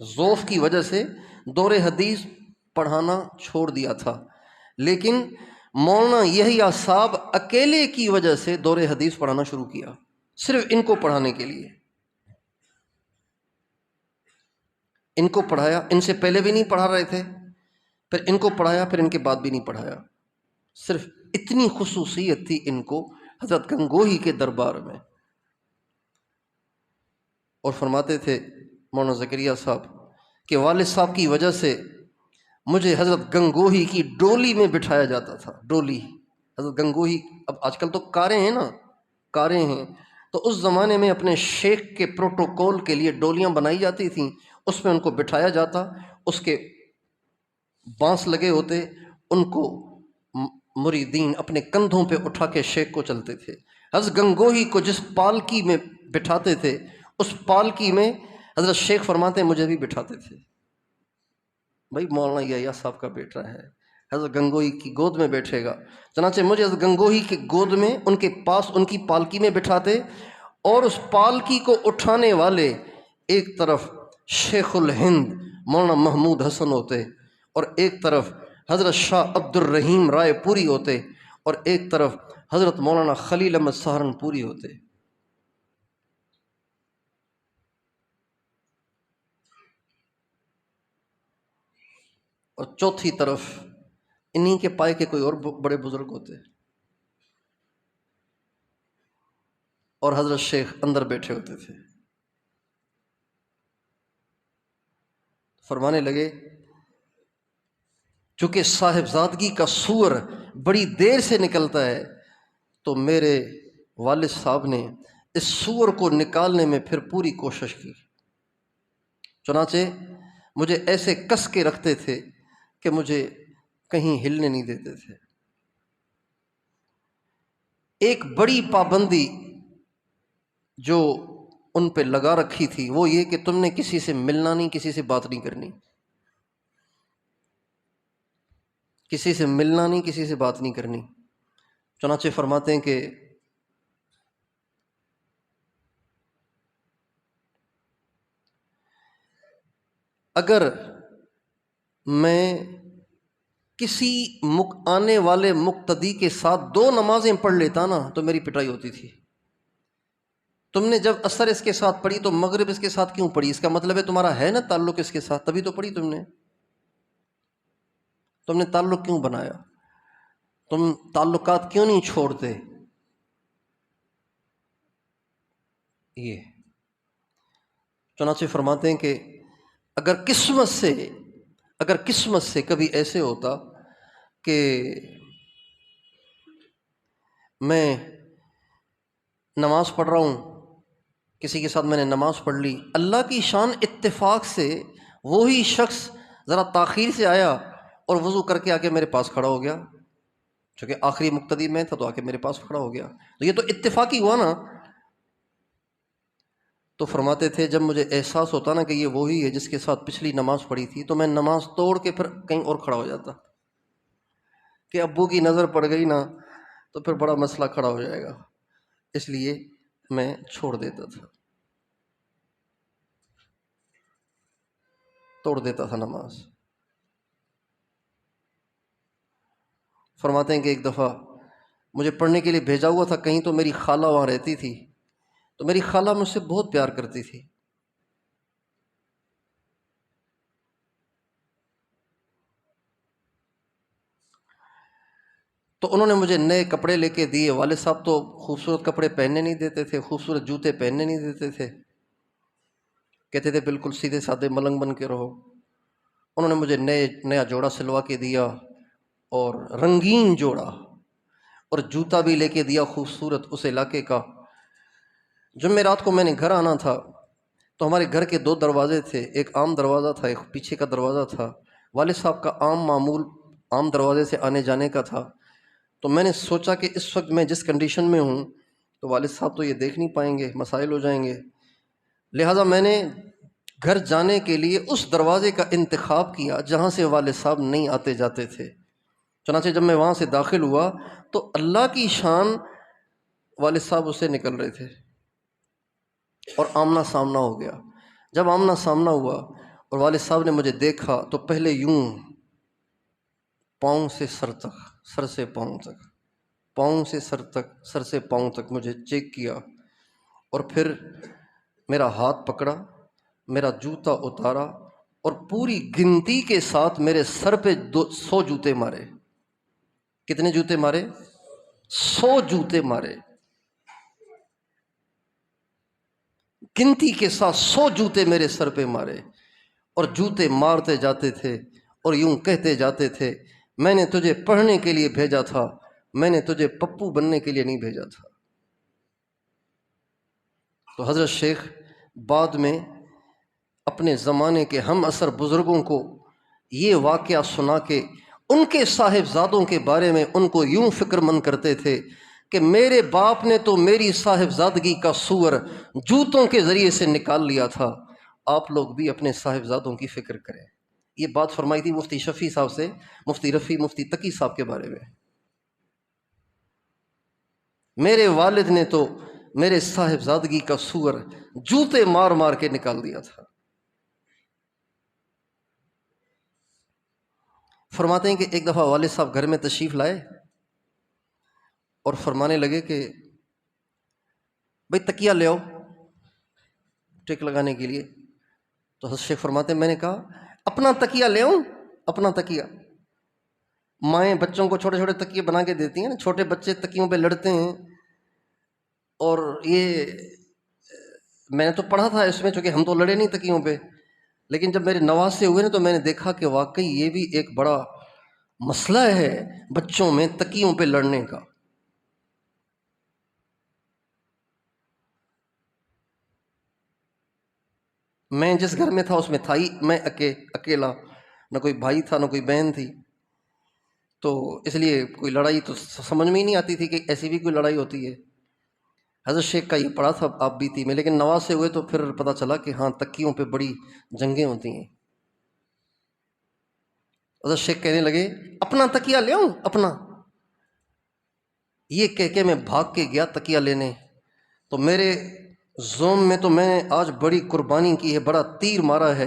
ذوف کی وجہ سے دور حدیث پڑھانا چھوڑ دیا تھا، لیکن مولانا یحییٰ صاحب اکیلے کی وجہ سے دور حدیث پڑھانا شروع کیا، صرف ان کو پڑھانے کے لیے۔ ان کو پڑھایا، ان سے پہلے بھی نہیں پڑھا رہے تھے، پھر ان کو پڑھایا، پھر ان کے بعد بھی نہیں پڑھایا۔ صرف اتنی خصوصیت تھی ان کو حضرت گنگوہی کے دربار میں۔ اور فرماتے تھے مولانا زکریا صاحب کہ والد صاحب کی وجہ سے مجھے حضرت گنگوہی کی ڈولی میں بٹھایا جاتا تھا۔ ڈولی، حضرت گنگوہی، اب آج کل تو کاریں ہیں نا، کاریں ہیں، تو اس زمانے میں اپنے شیخ کے پروٹوکول کے لیے ڈولیاں بنائی جاتی تھیں، اس میں ان کو بٹھایا جاتا، اس کے بانس لگے ہوتے، ان کو مریدین اپنے کندھوں پہ اٹھا کے شیخ کو چلتے تھے۔ حضرت گنگوہی کو جس پالکی میں بٹھاتے تھے اس پالکی میں حضرت شیخ فرماتے ہیں مجھے بھی بٹھاتے تھے۔ بھائی مولانا یحییٰ صاحب کا بیٹا ہے، حضرت گنگوہی کی گود میں بیٹھے گا، چنانچہ مجھے حضرت گنگوہی کی گود میں ان کے پاس ان کی پالکی میں بٹھاتے، اور اس پالکی کو اٹھانے والے ایک طرف شیخ الہند مولانا محمود حسن ہوتے، اور ایک طرف حضرت شاہ عبد الرحیم رائے پوری ہوتے، اور ایک طرف حضرت مولانا خلیل احمد سہارنپوری ہوتے۔ اور چوتھی طرف انہی کے پائے کے کوئی اور بڑے بزرگ ہوتے، اور حضرت شیخ اندر بیٹھے ہوتے تھے۔ فرمانے لگے چونکہ صاحبزادگی کا سور بڑی دیر سے نکلتا ہے، تو میرے والد صاحب نے اس سور کو نکالنے میں پھر پوری کوشش کی، چنانچہ مجھے ایسے کس کے رکھتے تھے کہ مجھے کہیں ہلنے نہیں دیتے تھے۔ ایک بڑی پابندی جو ان پہ لگا رکھی تھی وہ یہ کہ تم نے کسی سے ملنا نہیں، کسی سے بات نہیں کرنی، کسی سے ملنا نہیں، کسی سے بات نہیں کرنی۔ چنانچہ فرماتے ہیں کہ اگر میں کسی آنے والے مقتدی کے ساتھ 2 نمازیں پڑھ لیتا نا تو میری پٹائی ہوتی تھی۔ تم نے جب عصر اس کے ساتھ پڑھی تو مغرب اس کے ساتھ کیوں پڑھی؟ اس کا مطلب ہے تمہارا ہے نا تعلق اس کے ساتھ، تبھی تو پڑھی تم نے تعلق کیوں بنایا؟ تم تعلقات کیوں نہیں چھوڑتے؟ یہ چنانچہ فرماتے ہیں کہ اگر قسمت سے کبھی ایسے ہوتا کہ میں نماز پڑھ رہا ہوں، کسی کے ساتھ میں نے نماز پڑھ لی، اللہ کی شان اتفاق سے وہی شخص ذرا تاخیر سے آیا اور وضو کر کے آ کے میرے پاس کھڑا ہو گیا، چونکہ آخری مقتدی میں تھا تو آ کے میرے پاس کھڑا ہو گیا، تو یہ تو اتفاقی ہوا نا۔ تو فرماتے تھے جب مجھے احساس ہوتا نا کہ یہ وہی ہے جس کے ساتھ پچھلی نماز پڑھی تھی، تو میں نماز توڑ کے پھر کہیں اور کھڑا ہو جاتا، کہ ابو کی نظر پڑ گئی نا تو پھر بڑا مسئلہ کھڑا ہو جائے گا، اس لیے میں چھوڑ دیتا تھا، توڑ دیتا تھا نماز۔ فرماتے ہیں کہ ایک دفعہ مجھے پڑھنے کے لیے بھیجا ہوا تھا کہیں، تو میری خالہ وہاں رہتی تھی، تو میری خالہ مجھ سے بہت پیار کرتی تھی، تو انہوں نے مجھے نئے کپڑے لے کے دیے۔ والد صاحب تو خوبصورت کپڑے پہننے نہیں دیتے تھے، خوبصورت جوتے پہننے نہیں دیتے تھے، کہتے تھے بالکل سیدھے سادے ملنگ بن کے رہو۔ انہوں نے مجھے نیا جوڑا سلوا کے دیا، اور رنگین جوڑا، اور جوتا بھی لے کے دیا خوبصورت اس علاقے کا۔ جمعرات کو میں نے گھر آنا تھا، تو ہمارے گھر کے 2 دروازے تھے، ایک عام دروازہ تھا، ایک پیچھے کا دروازہ تھا۔ والد صاحب کا عام معمول عام دروازے سے آنے جانے کا تھا، تو میں نے سوچا کہ اس وقت میں جس کنڈیشن میں ہوں تو والد صاحب تو یہ دیکھ نہیں پائیں گے، مسائل ہو جائیں گے، لہٰذا میں نے گھر جانے کے لیے اس دروازے کا انتخاب کیا جہاں سے والد صاحب نہیں آتے جاتے تھے۔ چنانچہ جب میں وہاں سے داخل ہوا تو اللہ کی شان والد صاحب اس سے نکل رہے تھے، اور آمنا سامنا ہو گیا۔ جب آمنا سامنا ہوا اور والد صاحب نے مجھے دیکھا تو پہلے یوں پاؤں سے سر تک، سر سے پاؤں تک، پاؤں سے سر تک، سر سے پاؤں تک مجھے چیک کیا، اور پھر میرا ہاتھ پکڑا، میرا جوتا اتارا، اور پوری گنتی کے ساتھ میرے سر پہ 100 جوتے مارے۔ کتنے جوتے مارے؟ 100 جوتے مارے، گنتی کے ساتھ 100 جوتے میرے سر پہ مارے، اور جوتے مارتے جاتے تھے اور یوں کہتے جاتے تھے میں نے تجھے پڑھنے کے لیے بھیجا تھا، میں نے تجھے پپو بننے کے لیے نہیں بھیجا تھا۔ تو حضرت شیخ بعد میں اپنے زمانے کے ہم عصر بزرگوں کو یہ واقعہ سنا کے ان کے صاحبزادوں کے بارے میں ان کو یوں فکر مند کرتے تھے کہ میرے باپ نے تو میری صاحبزادگی کا صور جوتوں کے ذریعے سے نکال لیا تھا، آپ لوگ بھی اپنے صاحبزادوں کی فکر کریں۔ یہ بات فرمائی تھی مفتی شفیع صاحب سے، مفتی رفیع، مفتی تقی صاحب کے بارے میں۔ میرے والد نے تو میرے صاحبزادگی کا صور جوتے مار مار کے نکال دیا تھا۔ فرماتے ہیں کہ ایک دفعہ والد صاحب گھر میں تشریف لائے اور فرمانے لگے کہ بھئی تکیہ لے آؤ ٹیک لگانے کے لیے۔ تو حضرت شیخ فرماتے ہیں میں نے کہا اپنا تکیہ لے آؤں؟ اپنا تکیہ؟ مائیں بچوں کو چھوٹے چھوٹے تکیے بنا کے دیتی ہیں نا، چھوٹے بچے تکیوں پہ لڑتے ہیں، اور یہ میں نے تو پڑھا تھا اس میں، چونکہ ہم تو لڑے نہیں تکیوں پہ، لیکن جب میرے نواسے ہوئے نا تو میں نے دیکھا کہ واقعی یہ بھی ایک بڑا مسئلہ ہے بچوں میں تکیوں پہ لڑنے کا۔ میں جس گھر میں تھا اس میں تھا ہی میں اکیلا، نہ کوئی بھائی تھا نہ کوئی بہن تھی، تو اس لیے کوئی لڑائی تو سمجھ میں ہی نہیں آتی تھی کہ ایسی بھی کوئی لڑائی ہوتی ہے۔ حضرت شیخ کا یہ پڑھا تھا آپ بیتی میں، لیکن نواسے ہوئے تو پھر پتہ چلا کہ ہاں تکیوں پہ بڑی جنگیں ہوتی ہیں۔ حضرت شیخ کہنے لگے اپنا تکیہ لے آؤں؟ اپنا؟ یہ کہہ کے میں بھاگ کے گیا تکیہ لینے، تو میرے زوم میں تو میں نے آج بڑی قربانی کی ہے، بڑا تیر مارا ہے،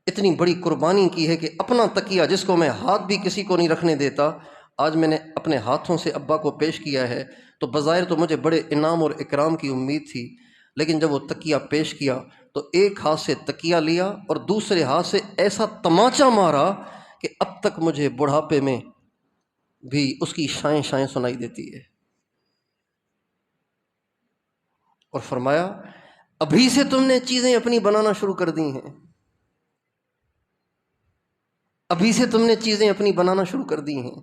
اتنی بڑی قربانی کی ہے کہ اپنا تکیہ جس کو میں ہاتھ بھی کسی کو نہیں رکھنے دیتا، آج میں نے اپنے ہاتھوں سے ابا کو پیش کیا ہے۔ تو بظاہر تو مجھے بڑے انعام اور اکرام کی امید تھی، لیکن جب وہ تکیہ پیش کیا تو ایک ہاتھ سے تکیہ لیا اور دوسرے ہاتھ سے ایسا تماچا مارا کہ اب تک مجھے بڑھاپے میں بھی اس کی شائیں شائیں سنائی دیتی ہے۔ اور فرمایا ابھی سے تم نے چیزیں اپنی بنانا شروع کر دی ہیں، ابھی سے تم نے چیزیں اپنی بنانا شروع کر دی ہیں۔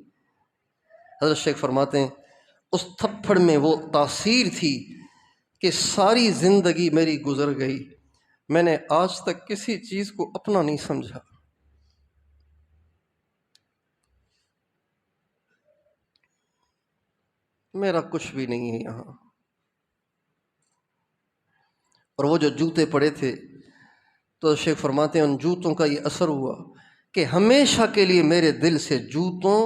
حضرت شیخ فرماتے ہیں اس تھپڑ میں وہ تاثیر تھی کہ ساری زندگی میری گزر گئی، میں نے آج تک کسی چیز کو اپنا نہیں سمجھا۔ میرا کچھ بھی نہیں ہے یہاں۔ اور وہ جو جوتے پڑے تھے تو شیخ فرماتے ہیں ان جوتوں کا یہ اثر ہوا کہ ہمیشہ کے لیے میرے دل سے جوتوں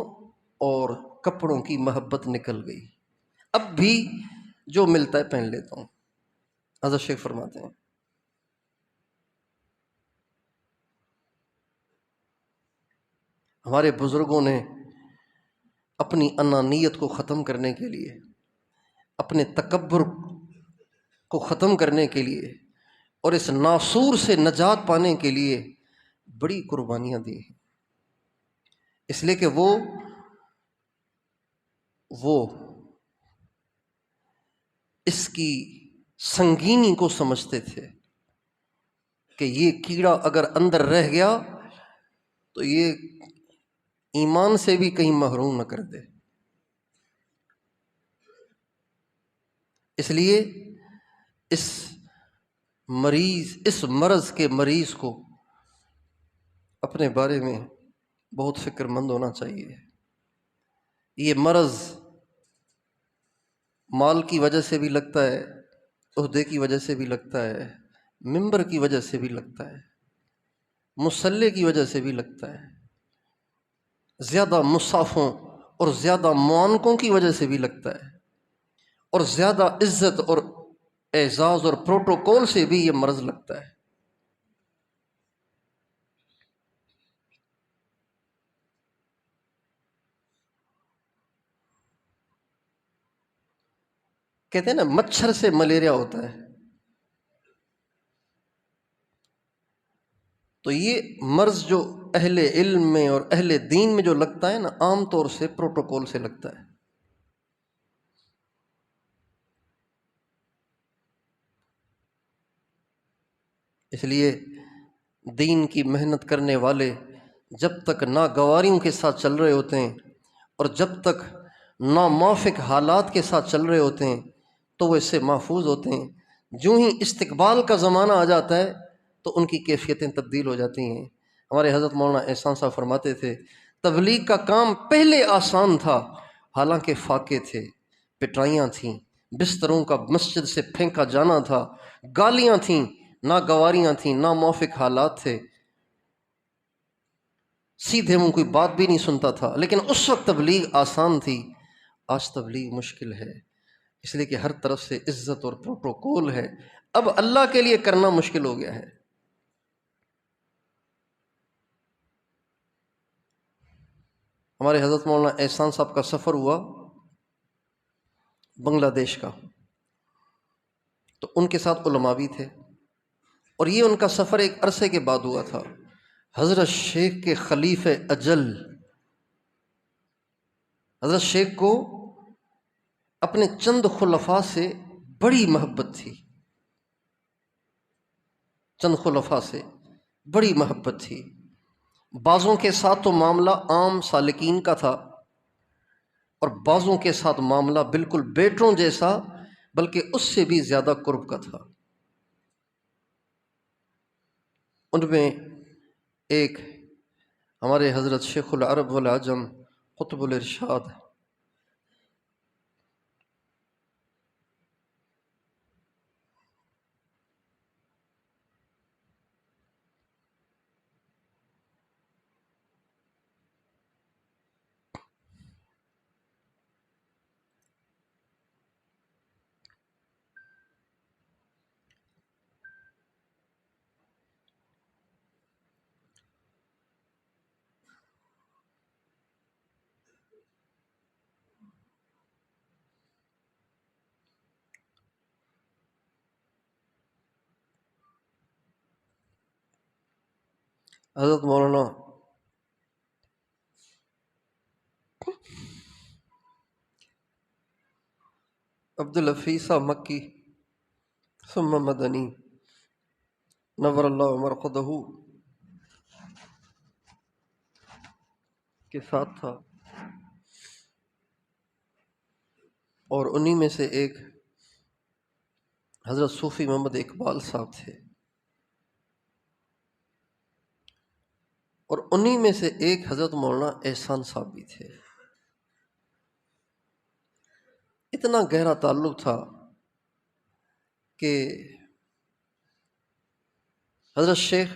اور کپڑوں کی محبت نکل گئی، اب بھی جو ملتا ہے پہن لیتا ہوں۔ حضرت شیخ فرماتے ہیں ہمارے بزرگوں نے اپنی انانیت کو ختم کرنے کے لیے، اپنے تکبر کو ختم کرنے کے لیے اور اس ناسور سے نجات پانے کے لیے بڑی قربانیاں دی ہیں، اس لیے کہ وہ اس کی سنگینی کو سمجھتے تھے کہ یہ کیڑا اگر اندر رہ گیا تو یہ ایمان سے بھی کہیں محروم نہ کر دے۔ اس لیے اس مرض کے مریض کو اپنے بارے میں بہت فکر مند ہونا چاہیے۔ یہ مرض مال کی وجہ سے بھی لگتا ہے، عہدے کی وجہ سے بھی لگتا ہے، ممبر کی وجہ سے بھی لگتا ہے، مصلے کی وجہ سے بھی لگتا ہے، زیادہ مصافوں اور زیادہ معانقوں کی وجہ سے بھی لگتا ہے، اور زیادہ عزت اور اعزاز اور پروٹوکول سے بھی یہ مرض لگتا ہے۔ کہتے ہیں نا مچھر سے ملیریا ہوتا ہے، تو یہ مرض جو اہل علم میں اور اہل دین میں جو لگتا ہے نا، عام طور سے پروٹوکول سے لگتا ہے۔ اس لیے دین کی محنت کرنے والے جب تک ناگواریوں کے ساتھ چل رہے ہوتے ہیں اور جب تک ناموافق حالات کے ساتھ چل رہے ہوتے ہیں تو وہ اس سے محفوظ ہوتے ہیں۔ جو ہی استقبال کا زمانہ آ جاتا ہے تو ان کی کیفیتیں تبدیل ہو جاتی ہیں۔ ہمارے حضرت مولانا احسان صاحب فرماتے تھے تبلیغ کا کام پہلے آسان تھا، حالانکہ فاقے تھے، پٹائیاں تھیں، بستروں کا مسجد سے پھینکا جانا تھا، گالیاں تھیں، ناگواریاں تھیں، ناموافق حالات تھے، سیدھے منہ کوئی بات بھی نہیں سنتا تھا، لیکن اس وقت تبلیغ آسان تھی۔ آج تبلیغ مشکل ہے، اس لیے کہ ہر طرف سے عزت اور پروٹوکول ہے، اب اللہ کے لیے کرنا مشکل ہو گیا ہے۔ ہمارے حضرت مولانا احسان صاحب کا سفر ہوا بنگلہ دیش کا، تو ان کے ساتھ علماء بھی تھے، اور یہ ان کا سفر ایک عرصے کے بعد ہوا تھا۔ حضرت شیخ کے خلیفہ اجل حضرت شیخ کو اپنے چند خلفاء سے بڑی محبت تھی، چند خلفاء سے بڑی محبت تھی۔ بعضوں کے ساتھ تو معاملہ عام سالکین کا تھا، اور بعضوں کے ساتھ معاملہ بالکل بیٹوں جیسا، بلکہ اس سے بھی زیادہ قرب کا تھا۔ ان میں ایک ہمارے حضرت شیخ العرب والعجم قطب الارشاد حضرت مولانا عبدالحفیظ صاحب مکی ثم مدنی نور اللہ مرقدہ کے ساتھ تھا، اور انہی میں سے ایک حضرت صوفی محمد اقبال صاحب تھے، اور انہی میں سے ایک حضرت مولانا احسان صاحب بھی تھے۔ اتنا گہرا تعلق تھا کہ حضرت شیخ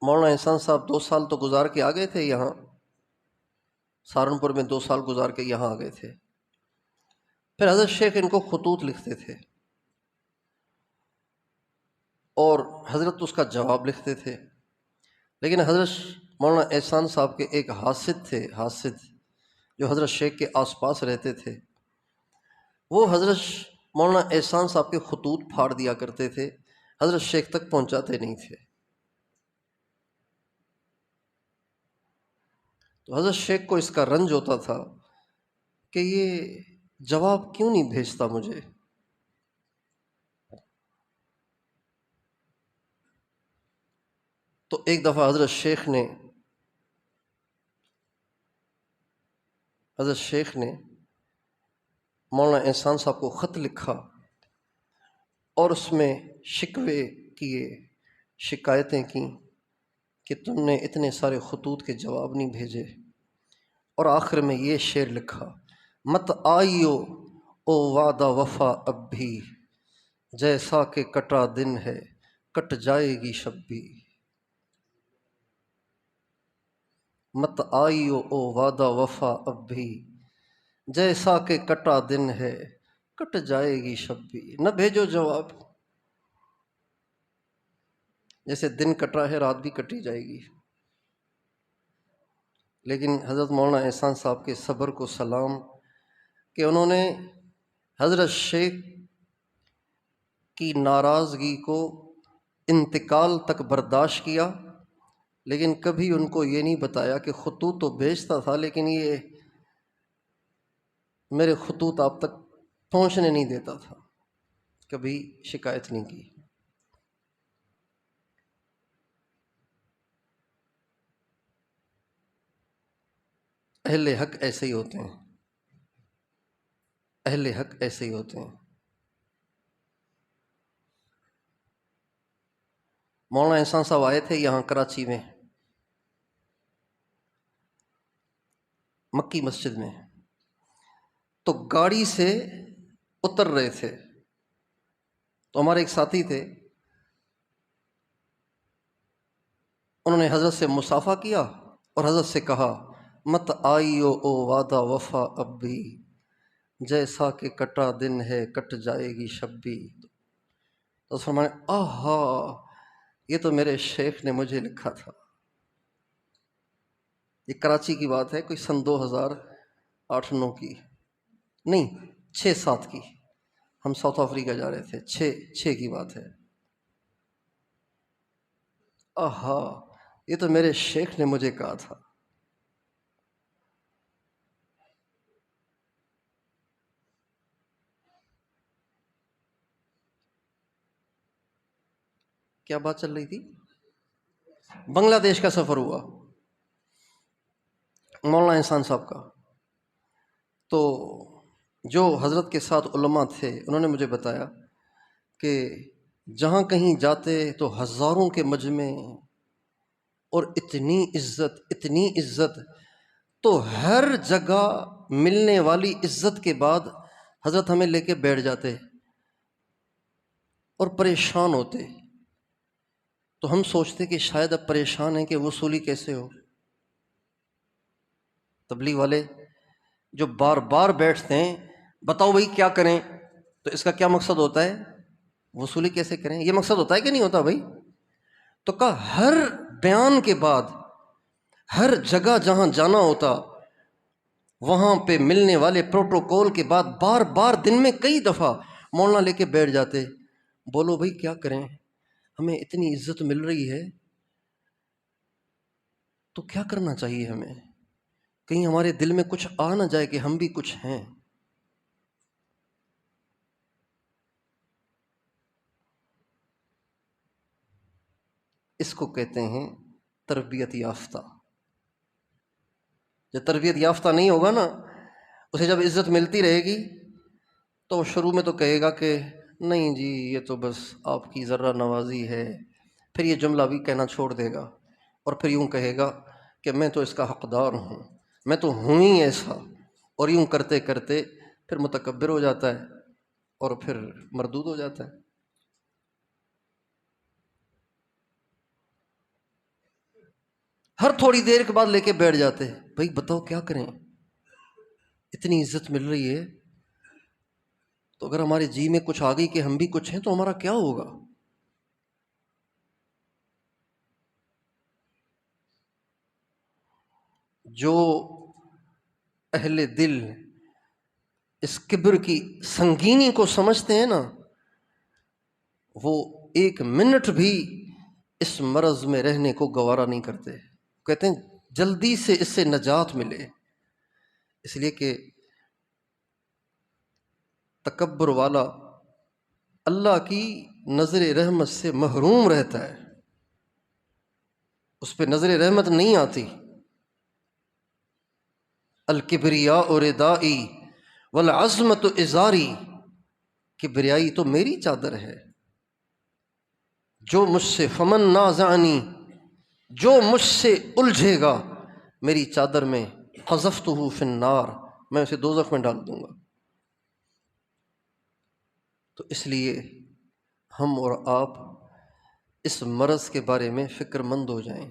مولانا احسان صاحب 2 سال تو گزار کے آ گئے تھے یہاں، سہارنپور میں 2 سال گزار کے یہاں آ گئے تھے۔ پھر حضرت شیخ ان کو خطوط لکھتے تھے اور حضرت اس کا جواب لکھتے تھے، لیکن حضرت مولانا احسان صاحب کے ایک حاسد تھے، حاسد جو حضرت شیخ کے آس پاس رہتے تھے، وہ حضرت مولانا احسان صاحب کے خطوط پھاڑ دیا کرتے تھے، حضرت شیخ تک پہنچاتے نہیں تھے۔ تو حضرت شیخ کو اس کا رنج ہوتا تھا کہ یہ جواب کیوں نہیں بھیجتا مجھے۔ تو ایک دفعہ حضرت شیخ نے مولانا احسان صاحب کو خط لکھا اور اس میں شکوے کیے، شکایتیں کیں کہ تم نے اتنے سارے خطوط کے جواب نہیں بھیجے، اور آخر میں یہ شعر لکھا: مت آئیو او وعدہ وفا اب بھی، جیسا کہ کٹا دن ہے کٹ جائے گی شب بھی۔ مت آئیو او وعدہ وفا اب بھی، جیسا کہ کٹا دن ہے کٹ جائے گی شب بھی۔ نہ بھیجو جواب، جیسے دن کٹا ہے رات بھی کٹی جائے گی۔ لیکن حضرت مولانا احسان صاحب کے صبر کو سلام کہ انہوں نے حضرت شیخ کی ناراضگی کو انتقال تک برداشت کیا، لیکن کبھی ان کو یہ نہیں بتایا کہ خطوط تو بھیجتا تھا لیکن یہ میرے خطوط آپ تک پہنچنے نہیں دیتا تھا، کبھی شکایت نہیں کی۔ اہل حق ایسے ہی ہوتے ہیں، اہل حق ایسے ہی ہوتے ہیں۔ مولانا احسان صاحب آئے تھے یہاں کراچی میں، مکی مسجد میں، تو گاڑی سے اتر رہے تھے، تو ہمارے ایک ساتھی تھے، انہوں نے حضرت سے مصافحہ کیا اور حضرت سے کہا: مت آئیو او وعدہ وفا اب بھی، جیسا کہ کٹا دن ہے کٹ جائے گی شب بھی۔ تو فرمایا: آہا، یہ تو میرے شیخ نے مجھے لکھا تھا۔ یہ کراچی کی بات ہے، کوئی سن 2008-9 کی نہیں، 6-7 کی، ہم ساؤتھ افریقہ جا رہے تھے، 6 کی بات ہے۔ آہا، یہ تو میرے شیخ نے مجھے کہا تھا۔ کیا بات چل رہی تھی؟ بنگلہ دیش کا سفر ہوا مولانا احسان صاحب کا، تو جو حضرت کے ساتھ علماء تھے انہوں نے مجھے بتایا کہ جہاں کہیں جاتے تو ہزاروں کے مجمع اور اتنی عزت، تو ہر جگہ ملنے والی عزت کے بعد حضرت ہمیں لے کے بیٹھ جاتے اور پریشان ہوتے، تو ہم سوچتے کہ شاید اب پریشان ہیں کہ وصولی کیسے ہو۔ تبلیغ والے جو بار بار بیٹھتے ہیں، بتاؤ بھائی کیا کریں، تو اس کا کیا مقصد ہوتا ہے؟ وصولی کیسے کریں، یہ مقصد ہوتا ہے کہ نہیں ہوتا بھائی؟ تو کہا ہر بیان کے بعد، ہر جگہ جہاں جانا ہوتا، وہاں پہ ملنے والے پروٹوکول کے بعد بار بار دن میں کئی دفعہ مولانا لے کے بیٹھ جاتے۔ بولو بھائی کیا کریں، ہمیں اتنی عزت مل رہی ہے تو کیا کرنا چاہیے ہمیں؟ کہیں ہمارے دل میں کچھ آ نہ جائے کہ ہم بھی کچھ ہیں۔ اس کو کہتے ہیں تربیت یافتہ۔ جو تربیت یافتہ نہیں ہوگا نا، اسے جب عزت ملتی رہے گی تو شروع میں تو کہے گا کہ نہیں جی یہ تو بس آپ کی ذرہ نوازی ہے، پھر یہ جملہ بھی کہنا چھوڑ دے گا اور پھر یوں کہے گا کہ میں تو اس کا حقدار ہوں، میں تو ہوں ہی ایسا، اور یوں کرتے کرتے پھر متکبر ہو جاتا ہے اور پھر مردود ہو جاتا ہے۔ ہر تھوڑی دیر کے بعد لے کے بیٹھ جاتے ہیں، بھائی بتاؤ کیا کریں، اتنی عزت مل رہی ہے تو اگر ہمارے جی میں کچھ آ گئی کہ ہم بھی کچھ ہیں تو ہمارا کیا ہوگا؟ جو اہل دل اس کبر کی سنگینی کو سمجھتے ہیں نا، وہ ایک منٹ بھی اس مرض میں رہنے کو گوارا نہیں کرتے، کہتے ہیں جلدی سے اس سے نجات ملے، اس لیے کہ تکبر والا اللہ کی نظر رحمت سے محروم رہتا ہے، اس پہ نظر رحمت نہیں آتی۔ الکبریاء ردائی والعظمت ازاری، کبریائی تو میری چادر ہے، جو مجھ سے فمن نازعنی، جو مجھ سے الجھے گا میری چادر میں، قذفتہ فی النار، میں اسے دوزخ میں ڈال دوں گا۔ تو اس لیے ہم اور آپ اس مرض کے بارے میں فکر مند ہو جائیں۔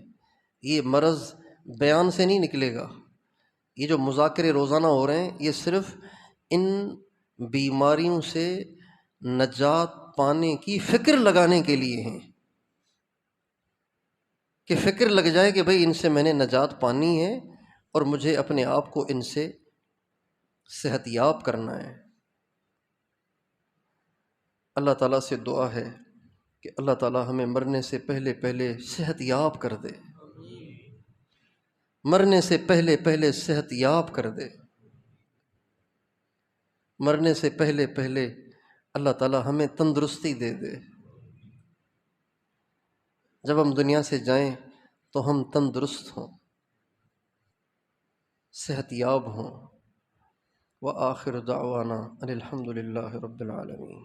یہ مرض بیان سے نہیں نکلے گا، یہ جو مذاکرے روزانہ ہو رہے ہیں یہ صرف ان بیماریوں سے نجات پانے کی فکر لگانے کے لیے ہیں، کہ فکر لگ جائے کہ بھئی ان سے میں نے نجات پانی ہے اور مجھے اپنے آپ کو ان سے صحت یاب کرنا ہے۔ اللہ تعالیٰ سے دعا ہے کہ اللہ تعالیٰ ہمیں مرنے سے پہلے پہلے صحت یاب کر دے، مرنے سے پہلے پہلے صحت یاب کر دے، مرنے سے پہلے پہلے اللہ تعالیٰ ہمیں تندرستی دے دے، جب ہم دنیا سے جائیں تو ہم تندرست ہوں، صحت یاب ہوں۔ وآخر دعوانا ان الحمد للہ رب العالمین۔